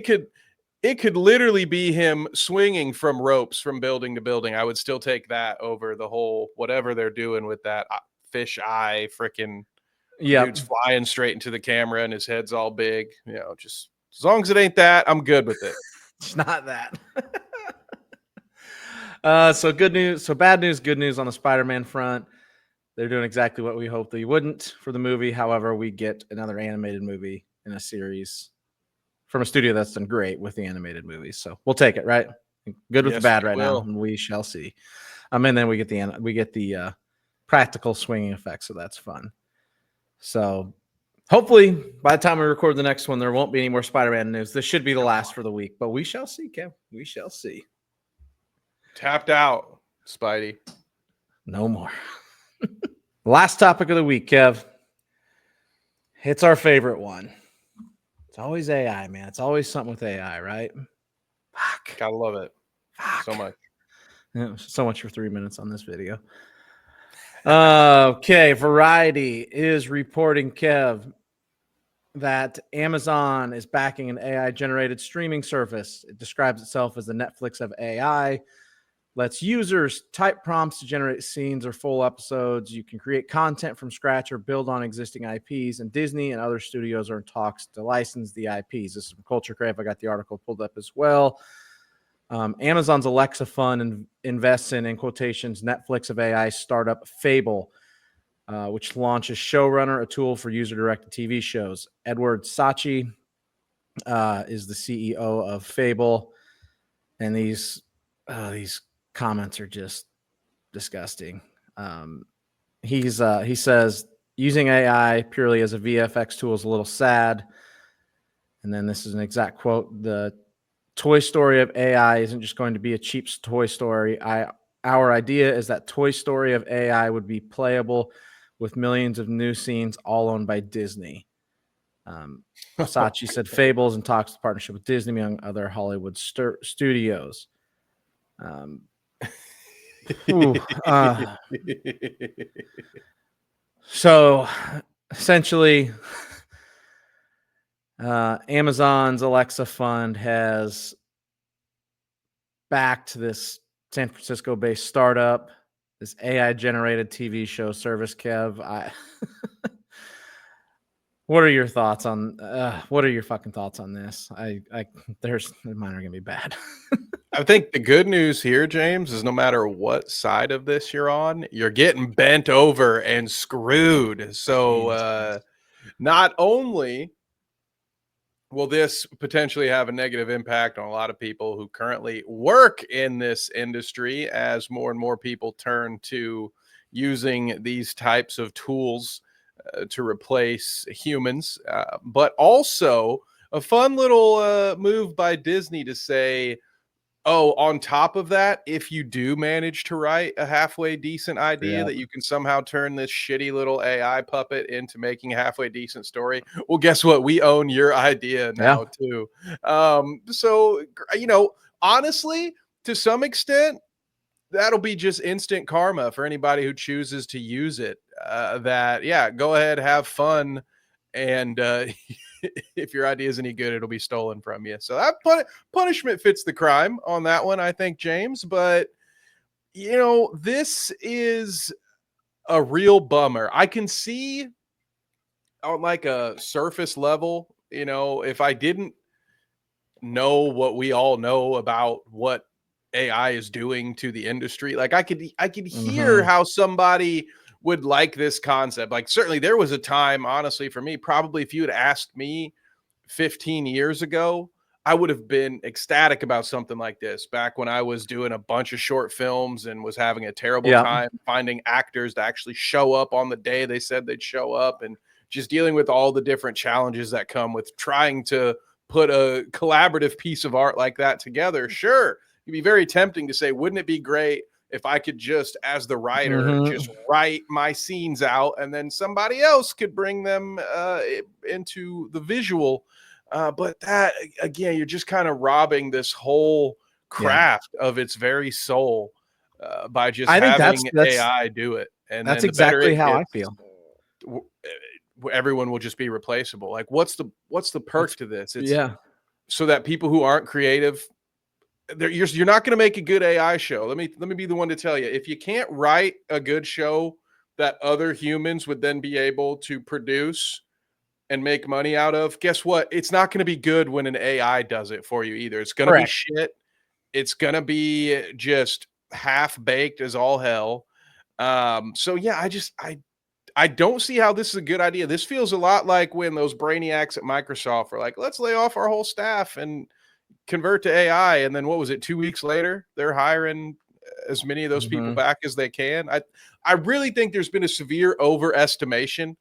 could literally be him swinging from ropes from building to building. I would still take that over the whole whatever they're doing with that fish eye freaking dude's Yep. flying straight into the camera and his head's all big. Just as long as it ain't that, I'm good with it. It's not that. So good news. So bad news, good news on the Spider-Man front. They're doing exactly what we hoped they wouldn't for the movie. However, we get another animated movie in a series from a studio that's done great with the animated movies. So we'll take it, right? Good with the Yes, bad we right now, will. and we shall see. And then we get the practical swinging effects, so that's fun. So hopefully, by the time we record the next one, there won't be any more Spider-Man news. This should be the last for the week, but we shall see, Kev. We shall see. Tapped out, Spidey. No more. Last topic of the week, Kev. It's our favorite one. It's always AI, man. It's always something with AI, right? Fuck. Gotta love it so Fuck. much. Yeah, so much for 3 minutes on this video. Okay, Variety is reporting, Kev. that Amazon is backing an AI-generated streaming service. It describes itself as the Netflix of AI. Lets users type prompts to generate scenes or full episodes. You can create content from scratch or build on existing IPs. And Disney and other studios are in talks to license the IPs. This is from Culture Crave. I got the article pulled up as well. Amazon's Alexa Fund invests in quotations, Netflix of AI startup Fable, which launches Showrunner, a tool for user-directed TV shows. Edward Sachi is the CEO of Fable, and these comments are just disgusting. He says using AI purely as a VFX tool is a little sad. And then this is an exact quote: "The Toy Story of AI isn't just going to be a cheap Toy Story. Our idea is that Toy Story of AI would be playable with millions of new scenes, all owned by Disney." Saatchi said Fables and talks to partnership with Disney, among other Hollywood studios. So essentially, Amazon's Alexa Fund has backed this San Francisco-based startup, this AI-generated TV show service. Kev, what are your thoughts on? What are your fucking thoughts on this? Mine are gonna be bad. I think the good news here, James, is no matter what side of this you're on, you're getting bent over and screwed. So not only will this potentially have a negative impact on a lot of people who currently work in this industry as more and more people turn to using these types of tools to replace humans, but also a fun little move by Disney to say, oh, on top of that, if you do manage to write a halfway decent idea, Yeah. that you can somehow turn this shitty little AI puppet into making a halfway decent story. Well, guess what? We own your idea now too. So, honestly, to some extent, that'll be just instant karma for anybody who chooses to use it. Go ahead, have fun, and if your idea is any good, it'll be stolen from you. So that punishment fits the crime on that one, I think, James. But this is a real bummer. I can see on like a surface level, if I didn't know what we all know about what AI is doing to the industry, like I could hear how somebody would like this concept. Like certainly there was a time, honestly, for me, probably if you had asked me 15 years ago, I would have been ecstatic about something like this back when I was doing a bunch of short films and was having a terrible time finding actors to actually show up on the day they said they'd show up, and just dealing with all the different challenges that come with trying to put a collaborative piece of art like that together. Sure, it'd be very tempting to say, wouldn't it be great if I could just, as the writer, just write my scenes out and then somebody else could bring them into the visual. But that, again, you're just kind of robbing this whole craft of its very soul by just having AI do it. And that's then exactly how I feel. Everyone will just be replaceable. Like, what's the perk to this? It's so that people who aren't creative, you're not going to make a good AI show. Let me be the one to tell you, if you can't write a good show that other humans would then be able to produce and make money out of, guess what? It's not going to be good when an AI does it for you either. It's going to be shit. It's going to be just half baked as all hell. So yeah, I don't see how this is a good idea. This feels a lot like when those brainiacs at Microsoft were like, let's lay off our whole staff and convert to AI. And then what was it? 2 weeks later, they're hiring as many of those people back as they can. I really think there's been a severe overestimation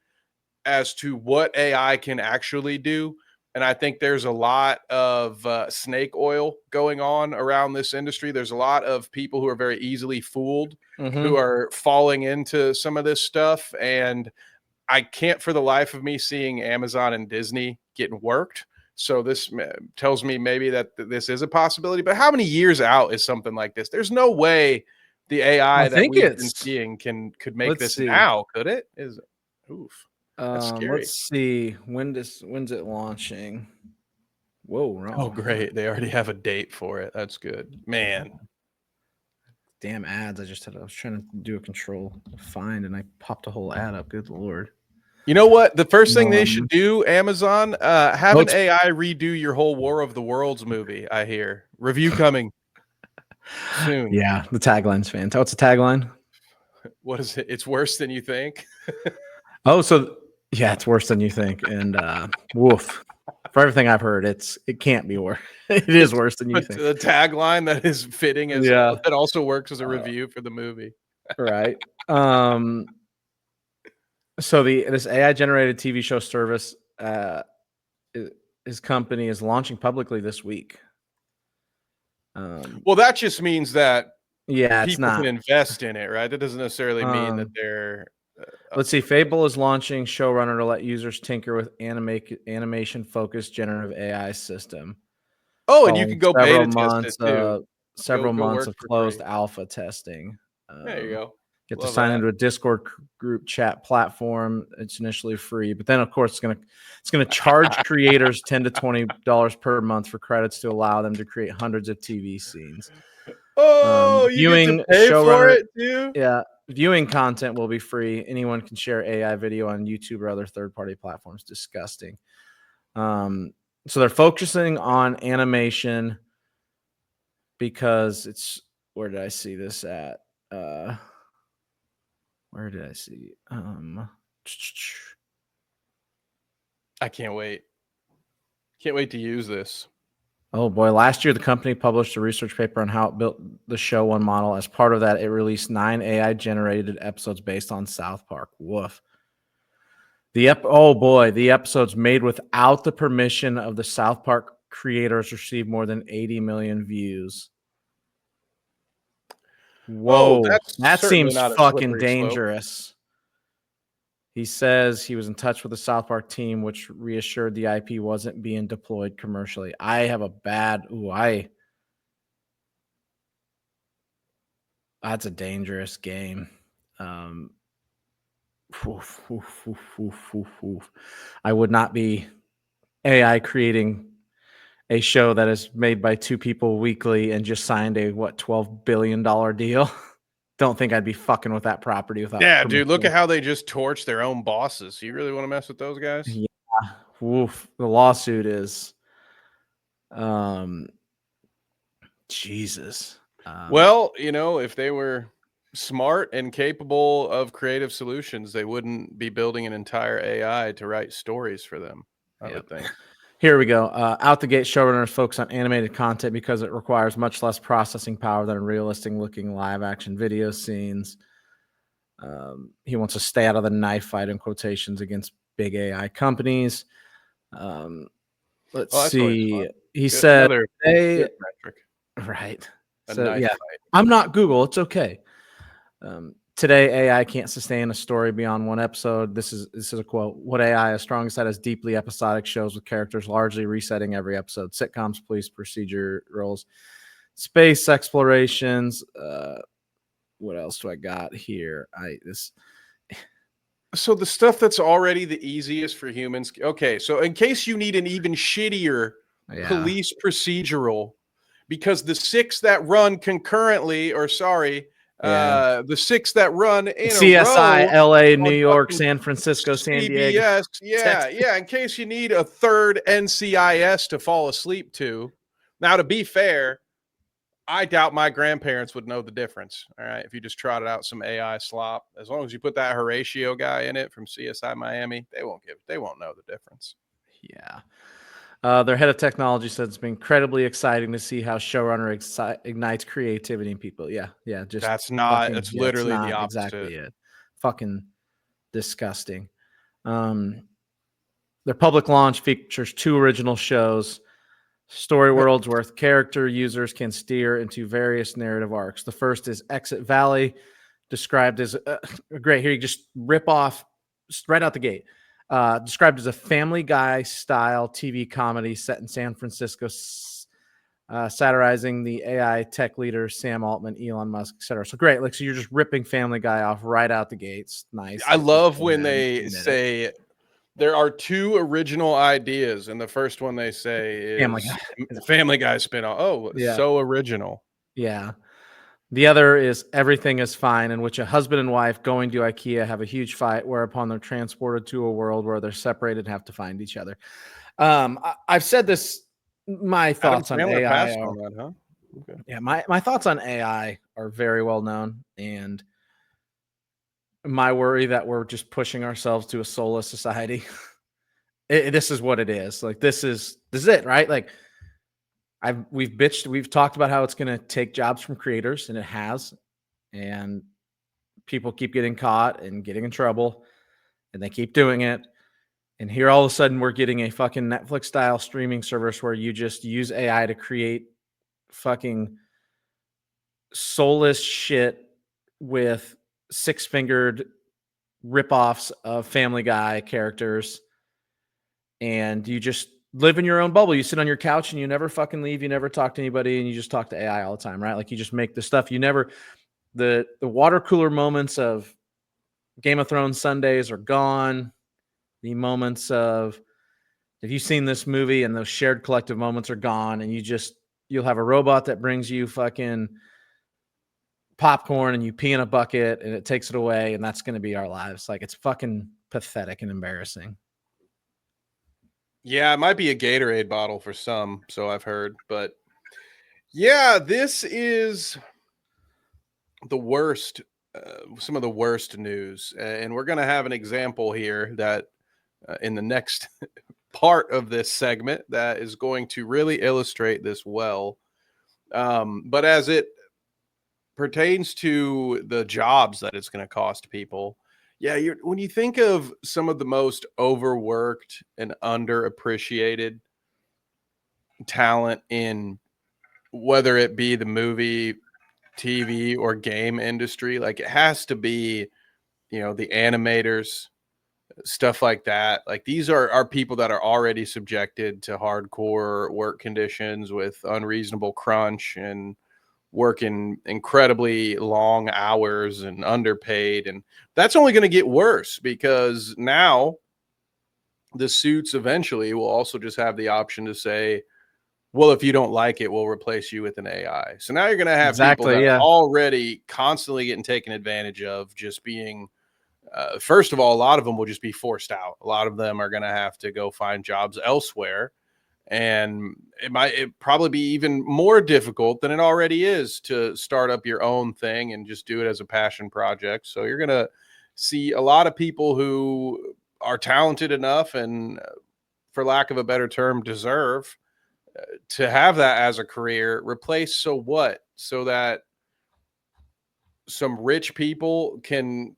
as to what AI can actually do. And I think there's a lot of snake oil going on around this industry. There's a lot of people who are very easily fooled, who are falling into some of this stuff. And I can't for the life of me seeing Amazon and Disney getting worked. So this tells me maybe that this is a possibility. But how many years out is something like this? There's no way the AI that we've been seeing could make this now, could it? Oof. That's scary. Let's see. When's it launching? Whoa, Oh, wrong. great. They already have a date for it. That's good. Man. Damn ads. I was trying to do a control find and I popped a whole ad up. Good lord. You know what? The first thing they should Um, do, Amazon, have oh, an it's- AI redo your whole War of the Worlds movie, I hear. Review coming soon. yeah, the tagline's fantastic. What's the tagline? What is it? It's worse than you think. Oh, so yeah, it's worse than you think. And woof. For everything I've heard, it can't be worse. It is It's worse than you but think. the tagline that is fitting as Yeah. that also works as a Uh, review for the movie. right. So this AI generated TV show service, his company is launching publicly this week. Well, that just means that Yeah, it's people can not. invest in it, right? That doesn't necessarily mean that Um, they're let's see. Fable is launching showrunner to let users tinker with animation focused generative AI system. Oh, and you Following can go beta test it too. several Go months work of for closed free. alpha testing. There you go. Get to Love sign that. into a Discord group chat platform. It's initially free, but then of course it's gonna charge creators $10 to $20 per month for credits to allow them to create hundreds of TV scenes. Oh, you get to Viewing pay for showrunner, it too? yeah, viewing content will be free. Anyone can share AI video on YouTube or other third-party platforms. Disgusting. So they're focusing on animation because it's where did I see this at? Where did I see? I can't wait. Can't wait to use this. Oh boy, last year the company published a research paper on how it built the show one model. As part of that, it released 9 AI generated episodes based on South Park. Woof. Oh boy, the episodes made without the permission of the South Park creators received more than 80 million views. Oh, Whoa, that's that certainly seems not a fucking slippery slope. dangerous. He says he was in touch with the South Park team, which reassured the IP wasn't being deployed commercially. I have a bad, that's a dangerous game. I would not be AI creating a show that is made by 2 people weekly and just signed a $12 billion deal. Don't think I'd be fucking with that property without Yeah, dude, look permission. at how they just torch their own bosses. You really want to mess with those guys? Yeah. Woof. The lawsuit is um Jesus. Well, if they were smart and capable of creative solutions, they wouldn't be building an entire AI to write stories for them, I would think. Here we go. Out the gate, showrunners focus on animated content because it requires much less processing power than realistic looking live action video scenes. He wants to stay out of the knife fight in quotations against big AI companies. Let's Oh, that's always see. fun. He Good, said, another "Hey, good metric. right." A So knife yeah, fight. I'm not Google. It's okay. Today, AI can't sustain a story beyond one episode. This is a quote. What AI is strongest at is deeply episodic shows with characters largely resetting every episode. Sitcoms, police procedure roles, space explorations. What else do I got here? So the stuff that's already the easiest for humans. Okay, so in case you need an even shittier Yeah. police procedural, because the 6 that run concurrently, or sorry, Yeah. the 6 that run in a CSI, row LA, New on York, fucking San Francisco, San Diego, CBS, yeah, Texas. yeah. In case you need a third NCIS to fall asleep to. Now, to be fair, I doubt my grandparents would know the difference. All right. If you just trotted out some AI slop, as long as you put that Horatio guy in it from CSI Miami, they won't know the difference. Yeah. Their head of technology said it's been incredibly exciting to see how showrunner ignites creativity in people. Yeah. Yeah. Just That's it's literally the not opposite. exactly it. Fucking disgusting. Their public launch features 2 original shows. Story worlds where character users can steer into various narrative arcs. The first is Exit Valley, described as great. Here you just rip off right out the gate. Described as a Family Guy style TV comedy set in San Francisco, satirizing the AI tech leaders Sam Altman, Elon Musk, etc. So great. So you're just ripping Family Guy off right out the gates. Nice. I They love came when in and they did it. say There are two original ideas, and the first one they say Family is Guy. Family Guy spinoff. Oh, Yeah. so original. Yeah. The other is Everything is Fine, in which a husband and wife going to IKEA have a huge fight, whereupon they're transported to a world where they're separated and have to find each other. I've said this. My Adam thoughts on Sandler AI passed are on that, huh? Okay. yeah. My thoughts on AI are very well known, and my worry that we're just pushing ourselves to a soulless society. This is what it is. Like this is it, right? Like we've talked about how it's going to take jobs from creators, and it has, and people keep getting caught and getting in trouble, and they keep doing it. And here all of a sudden we're getting a fucking Netflix style streaming service where you just use AI to create fucking soulless shit with six-fingered ripoffs of Family Guy characters, and you just live in your own bubble. You sit on your couch and you never fucking leave. You never talk to anybody, and you just talk to AI all the time, right? Like you just make the stuff. You never the water cooler moments of Game of Thrones Sundays are gone. The moments of have you seen this movie, and those shared collective moments are gone, and you'll have a robot that brings you fucking popcorn and you pee in a bucket and it takes it away, and that's going to be our lives. Like it's fucking pathetic and embarrassing. Yeah, it might be a Gatorade bottle for some, so I've heard. But yeah, this is the worst, some of the worst news. And we're going to have an example here that in the next part of this segment that is going to really illustrate this well. But as it pertains to the jobs that it's going to cost people, yeah, when you think of some of the most overworked and underappreciated talent in whether it be the movie, TV, or game industry, like it has to be, the animators, stuff like that. Like these are people that are already subjected to hardcore work conditions with unreasonable crunch and working incredibly long hours and underpaid. And that's only going to get worse because now the suits eventually will also just have the option to say, well, if you don't like it, we'll replace you with an AI. So now you're going to have people that Exactly. are Yeah. already constantly getting taken advantage of, just being, first of all, a lot of them will just be forced out. A lot of them are going to have to go find jobs elsewhere. And it probably be even more difficult than it already is to start up your own thing and just do it as a passion project. So you're going to see a lot of people who are talented enough and, for lack of a better term, deserve to have that as a career replaced. So what? So that some rich people can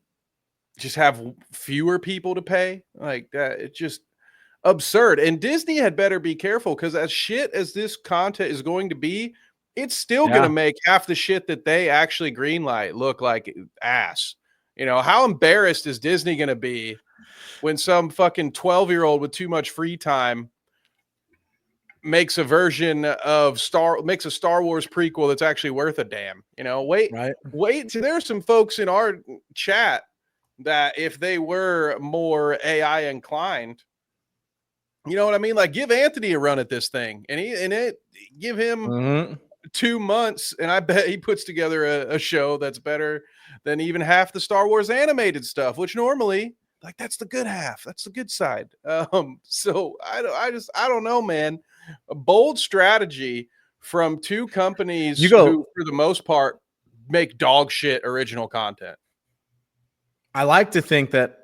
just have fewer people to pay? Like that, it's just absurd. And Disney had better be careful, because as shit as this content is going to be, it's still going to Yeah. make half the shit that they actually greenlight look like ass. How embarrassed is Disney going to be when some fucking 12-year-old with too much free time makes a version of makes a Star Wars prequel that's actually worth a damn. Wait, Right. wait. So there's some folks in our chat that if they were more AI inclined, you know what I mean? Like give Anthony a run at this thing, and give him Mm-hmm. 2 months, and I bet he puts together a show that's better than even half the Star Wars animated stuff, which normally, like, that's the good half. That's the good side. So I don't know, man. A bold strategy from two You companies go. who, for the most part, make dog shit original content. I like to think that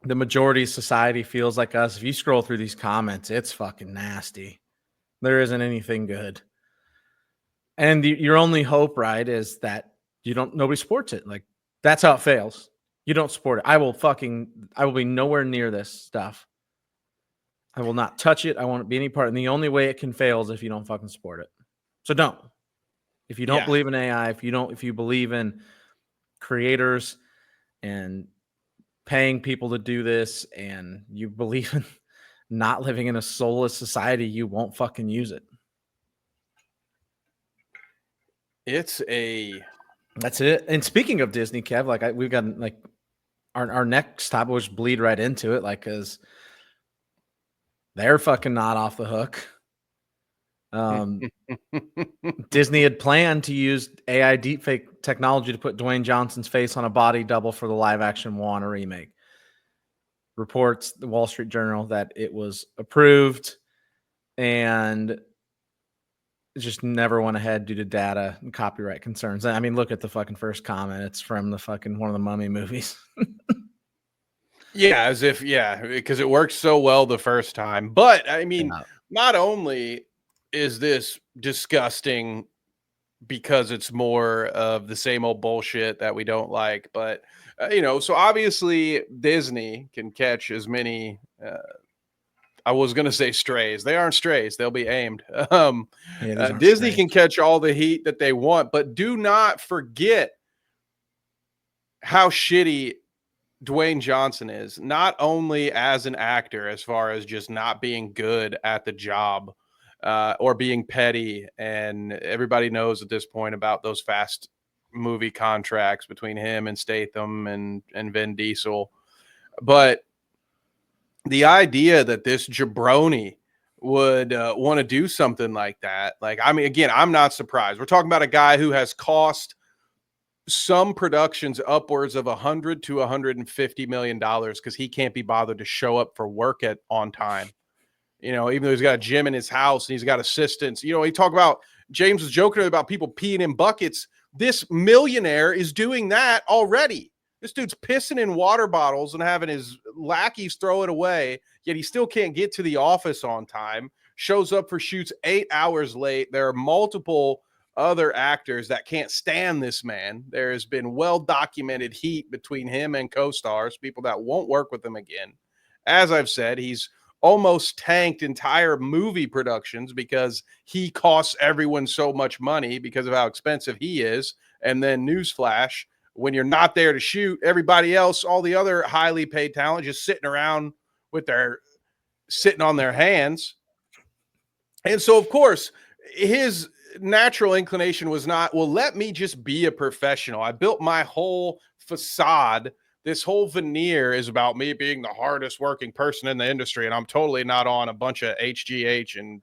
the majority of society feels like us. If you scroll through these comments, it's fucking nasty. There isn't anything good. And your only hope, right, is that nobody supports it. Like that's how it fails. You don't support it. I will be nowhere near this stuff. I will not touch it. I won't be any part. And the only way it can fail is if you don't fucking support it. So don't. If you don't Yeah. believe in AI, if you believe in creators and paying people to do this, and you believe in not living in a soulless society, you won't fucking use it. That's it. And speaking of Disney, Kev, like we've got like our next topic, which bleed right into it, like because They're fucking not off the hook. Disney had planned to use AI deepfake technology to put Dwayne Johnson's face on a body double for the live-action Moana remake. Reports the Wall Street Journal that it was approved and it just never went ahead due to data and copyright concerns. I mean, look at the fucking first comment. It's from the fucking one of the Mummy movies. Yeah, as if, because it worked so well the first time. But I mean, Yeah. not only is this disgusting because it's more of the same old bullshit that we don't like, but so obviously Disney can catch as many. I was gonna say strays. They aren't strays. They'll be aimed. Yeah, these aren't Disney strays. can catch all the heat that they want, but do not forget how shitty Dwayne Johnson is, not only as an actor, as far as just not being good at the job or being petty. And everybody knows at this point about those fast movie contracts between him and Statham and Vin Diesel. But the idea that this jabroni would want to do something like that, like, I mean, again, I'm not surprised. We're talking about a guy who has cost some productions upwards of $100 to $150 million because he can't be bothered to show up for work on time. Even though he's got a gym in his house and he's got assistants. He talk about, James was joking about people peeing in buckets. This millionaire is doing that already. This dude's pissing in water bottles and having his lackeys throw it away, yet he still can't get to the office on time. Shows up for shoots 8 hours late. There are multiple other actors that can't stand this man. There has been well-documented heat between him and co-stars, people that won't work with him again. As I've said, he's almost tanked entire movie productions because he costs everyone so much money because of how expensive he is. And then newsflash, when you're not there to shoot, everybody else, all the other highly paid talent, just sitting around sitting on their hands. And so, of course, his natural inclination was not, well, let me just be a professional. I built my whole facade. This whole veneer is about me being the hardest working person in the industry. And I'm totally not on a bunch of HGH and,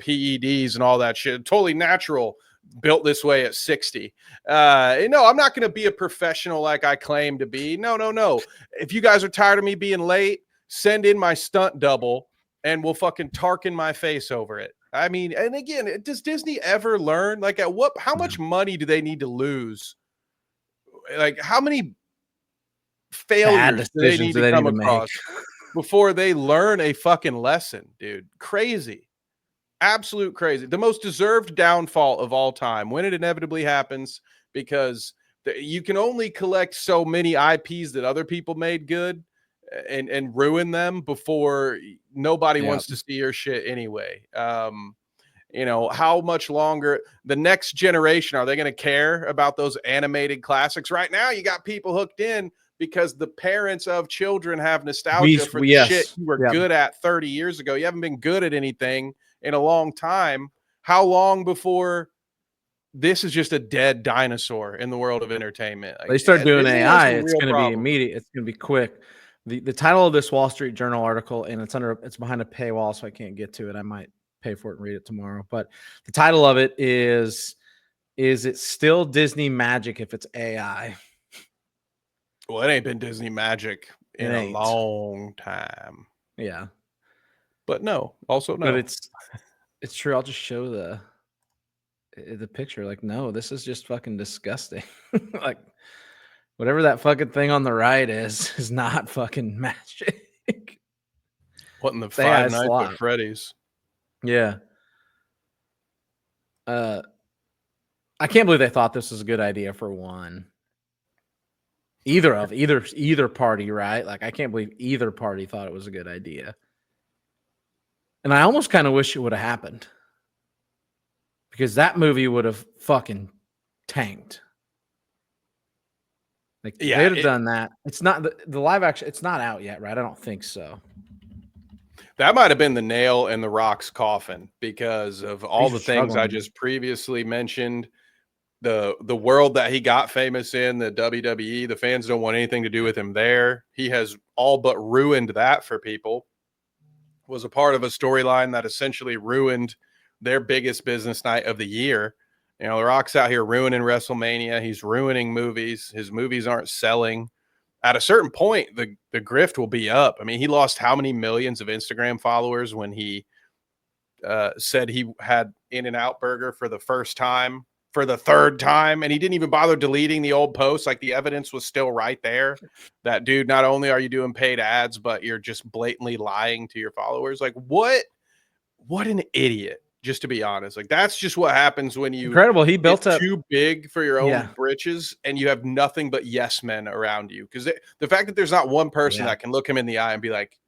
PEDs and all that shit. Totally natural, built this way at 60. No, I'm not going to be a professional like I claim to be. No. If you guys are tired of me being late, send in my stunt double and we'll fucking tarkin my face over it. I mean, and again, does Disney ever learn? Like, how much money do they need to lose? Like, how many failures do they need to come across before they learn a fucking lesson, dude? Crazy. Absolute crazy. The most deserved downfall of all time, when it inevitably happens, because you can only collect so many IPs that other people made good and ruin them before nobody wants to see your shit anyway. How much longer the next generation, are they going to care about those animated classics? Right now, you got people hooked in because the parents of children have nostalgia for the shit you were good at 30 years ago. You haven't been good at anything in a long time. How long before this is just a dead dinosaur in the world of entertainment? They start doing AI, it's going to be immediate. It's going to be quick. The title of this Wall Street Journal article, and it's behind a paywall, so I can't get to it. I might pay for it and read it tomorrow. But the title of it is it still Disney magic if it's AI? Well, it ain't been Disney magic in a long time. Yeah. But no, also no. But it's true. I'll just show the picture. Like, no, this is just fucking disgusting. Like, whatever that fucking thing on the right is not fucking magic. What in the Five Nights at Freddy's? Yeah. I can't believe they thought this was a good idea for one. Either party, right? Like, I can't believe either party thought it was a good idea. And I almost kind of wish it would have happened, because that movie would have fucking tanked. Like, they'd have done that. It's not the live action. It's not out yet, right? I don't think so. That might have been the nail in the Rock's coffin because of all the things I just previously mentioned. The world that he got famous in, the WWE, the fans don't want anything to do with him there. He has all but ruined that for people. was a part of a storyline that essentially ruined their biggest business night of the year. You know, The Rock's out here ruining WrestleMania. He's ruining movies. His movies aren't selling. At a certain point, the grift will be up. I mean, he lost how many millions of Instagram followers when he said he had In-N-Out Burger for the first time, for the third time, and he didn't even bother deleting the old post. Like, the evidence was still right there. That, dude, not only are you doing paid ads, but you're just blatantly lying to your followers. Like, what an idiot, just to be honest. Like, that's just what happens when you Incredible. He get built up. too big for your own Yeah. britches and you have nothing but yes men around you. Because the fact that there's not one person Yeah. that can look him in the eye and be like,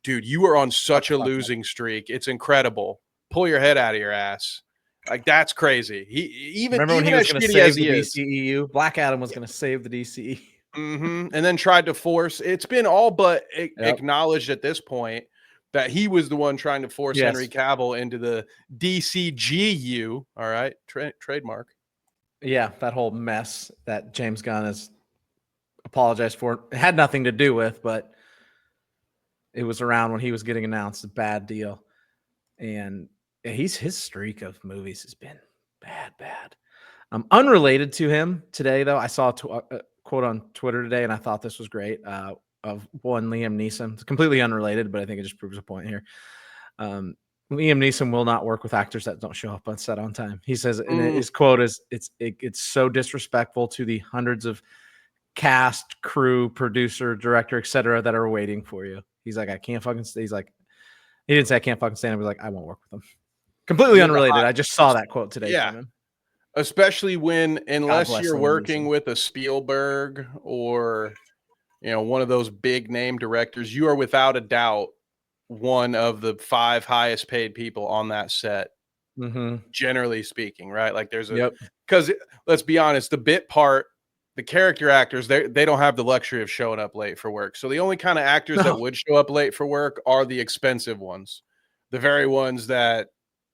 dude, you are on such a Fuck that. losing streak. It's incredible. Pull your head out of your ass. Like, that's crazy. Remember when he as was going to shitty save as the he is, DCEU? Black Adam was going to save the DCE. and then tried to force. It's been all but Yep. acknowledged at this point that he was the one trying to force Yes. Henry Cavill into the DCGU. All right, trademark. Yeah, that whole mess that James Gunn has apologized for. It had nothing to do with, but it was around when he was getting announced. A bad deal. And his streak of movies has been bad. Unrelated to him today, though, I saw a quote on Twitter today, and I thought this was great. Of one Liam Neeson. It's completely unrelated, but I think it just proves a point here. Liam Neeson will not work with actors that don't show up on set on time. He says, and his quote is, "It's so disrespectful to the hundreds of cast, crew, producer, director, etc. that are waiting for you." He's like, I can't fucking stay. He's like, he didn't say I can't fucking stand him. He's like, I won't work with them. Completely unrelated. I just saw that quote today from him. Especially when, unless you're Liam working Neeson. with a Spielberg or, you know, one of those big name directors, you are without a doubt one of the 5 highest paid people on that set. Generally speaking, right? Like, there's a, because let's be honest, the bit part, the character actors, they don't have the luxury of showing up late for work. So the only kind of actors that would show up late for work are the expensive ones, the very ones that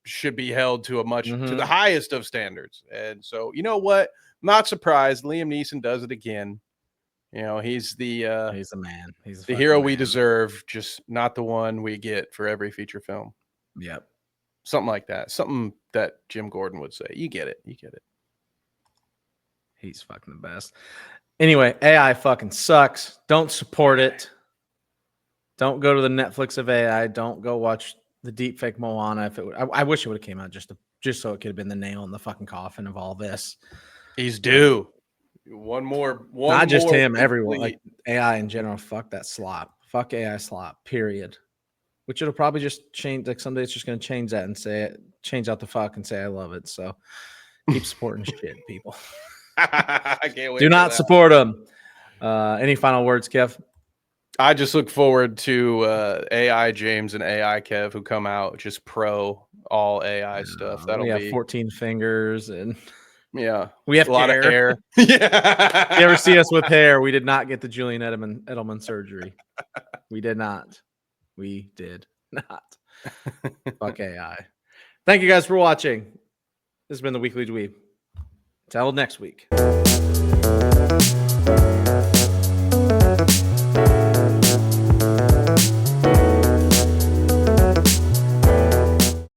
should be held to a much to the highest of standards. And so, you know what? Not surprised. Liam Neeson does it again. You know, he's the man. He's the hero we deserve, just not the one we get for every feature film. Yep. Something like that. Something that Jim Gordon would say. You get it. You get it. He's fucking the best. Anyway, AI fucking sucks. Don't support it. Don't go to the Netflix of AI. Don't go watch the deepfake Moana. If it would, I wish it would have came out just so it could have been the nail in the fucking coffin of all this. He's due. One more. Not just him. Complete. Everyone, like AI in general. Fuck that slop. Fuck AI slop. Period. Which it'll probably just change. Like someday it's just going to change that and say it. Change out the fuck and say I love it. So keep supporting shit, people. I can't wait. Do not support them. Any final words, Kev? I just look forward to AI James and AI Kev who come out just pro all AI stuff. That'll be 14 fingers and we have a lot of hair. Yeah. You ever see us with hair? We did not get the Julian Edelman surgery. We did not. We did not. Fuck AI. Thank you guys for watching. This has been the Weekly Dweeb. Until next week.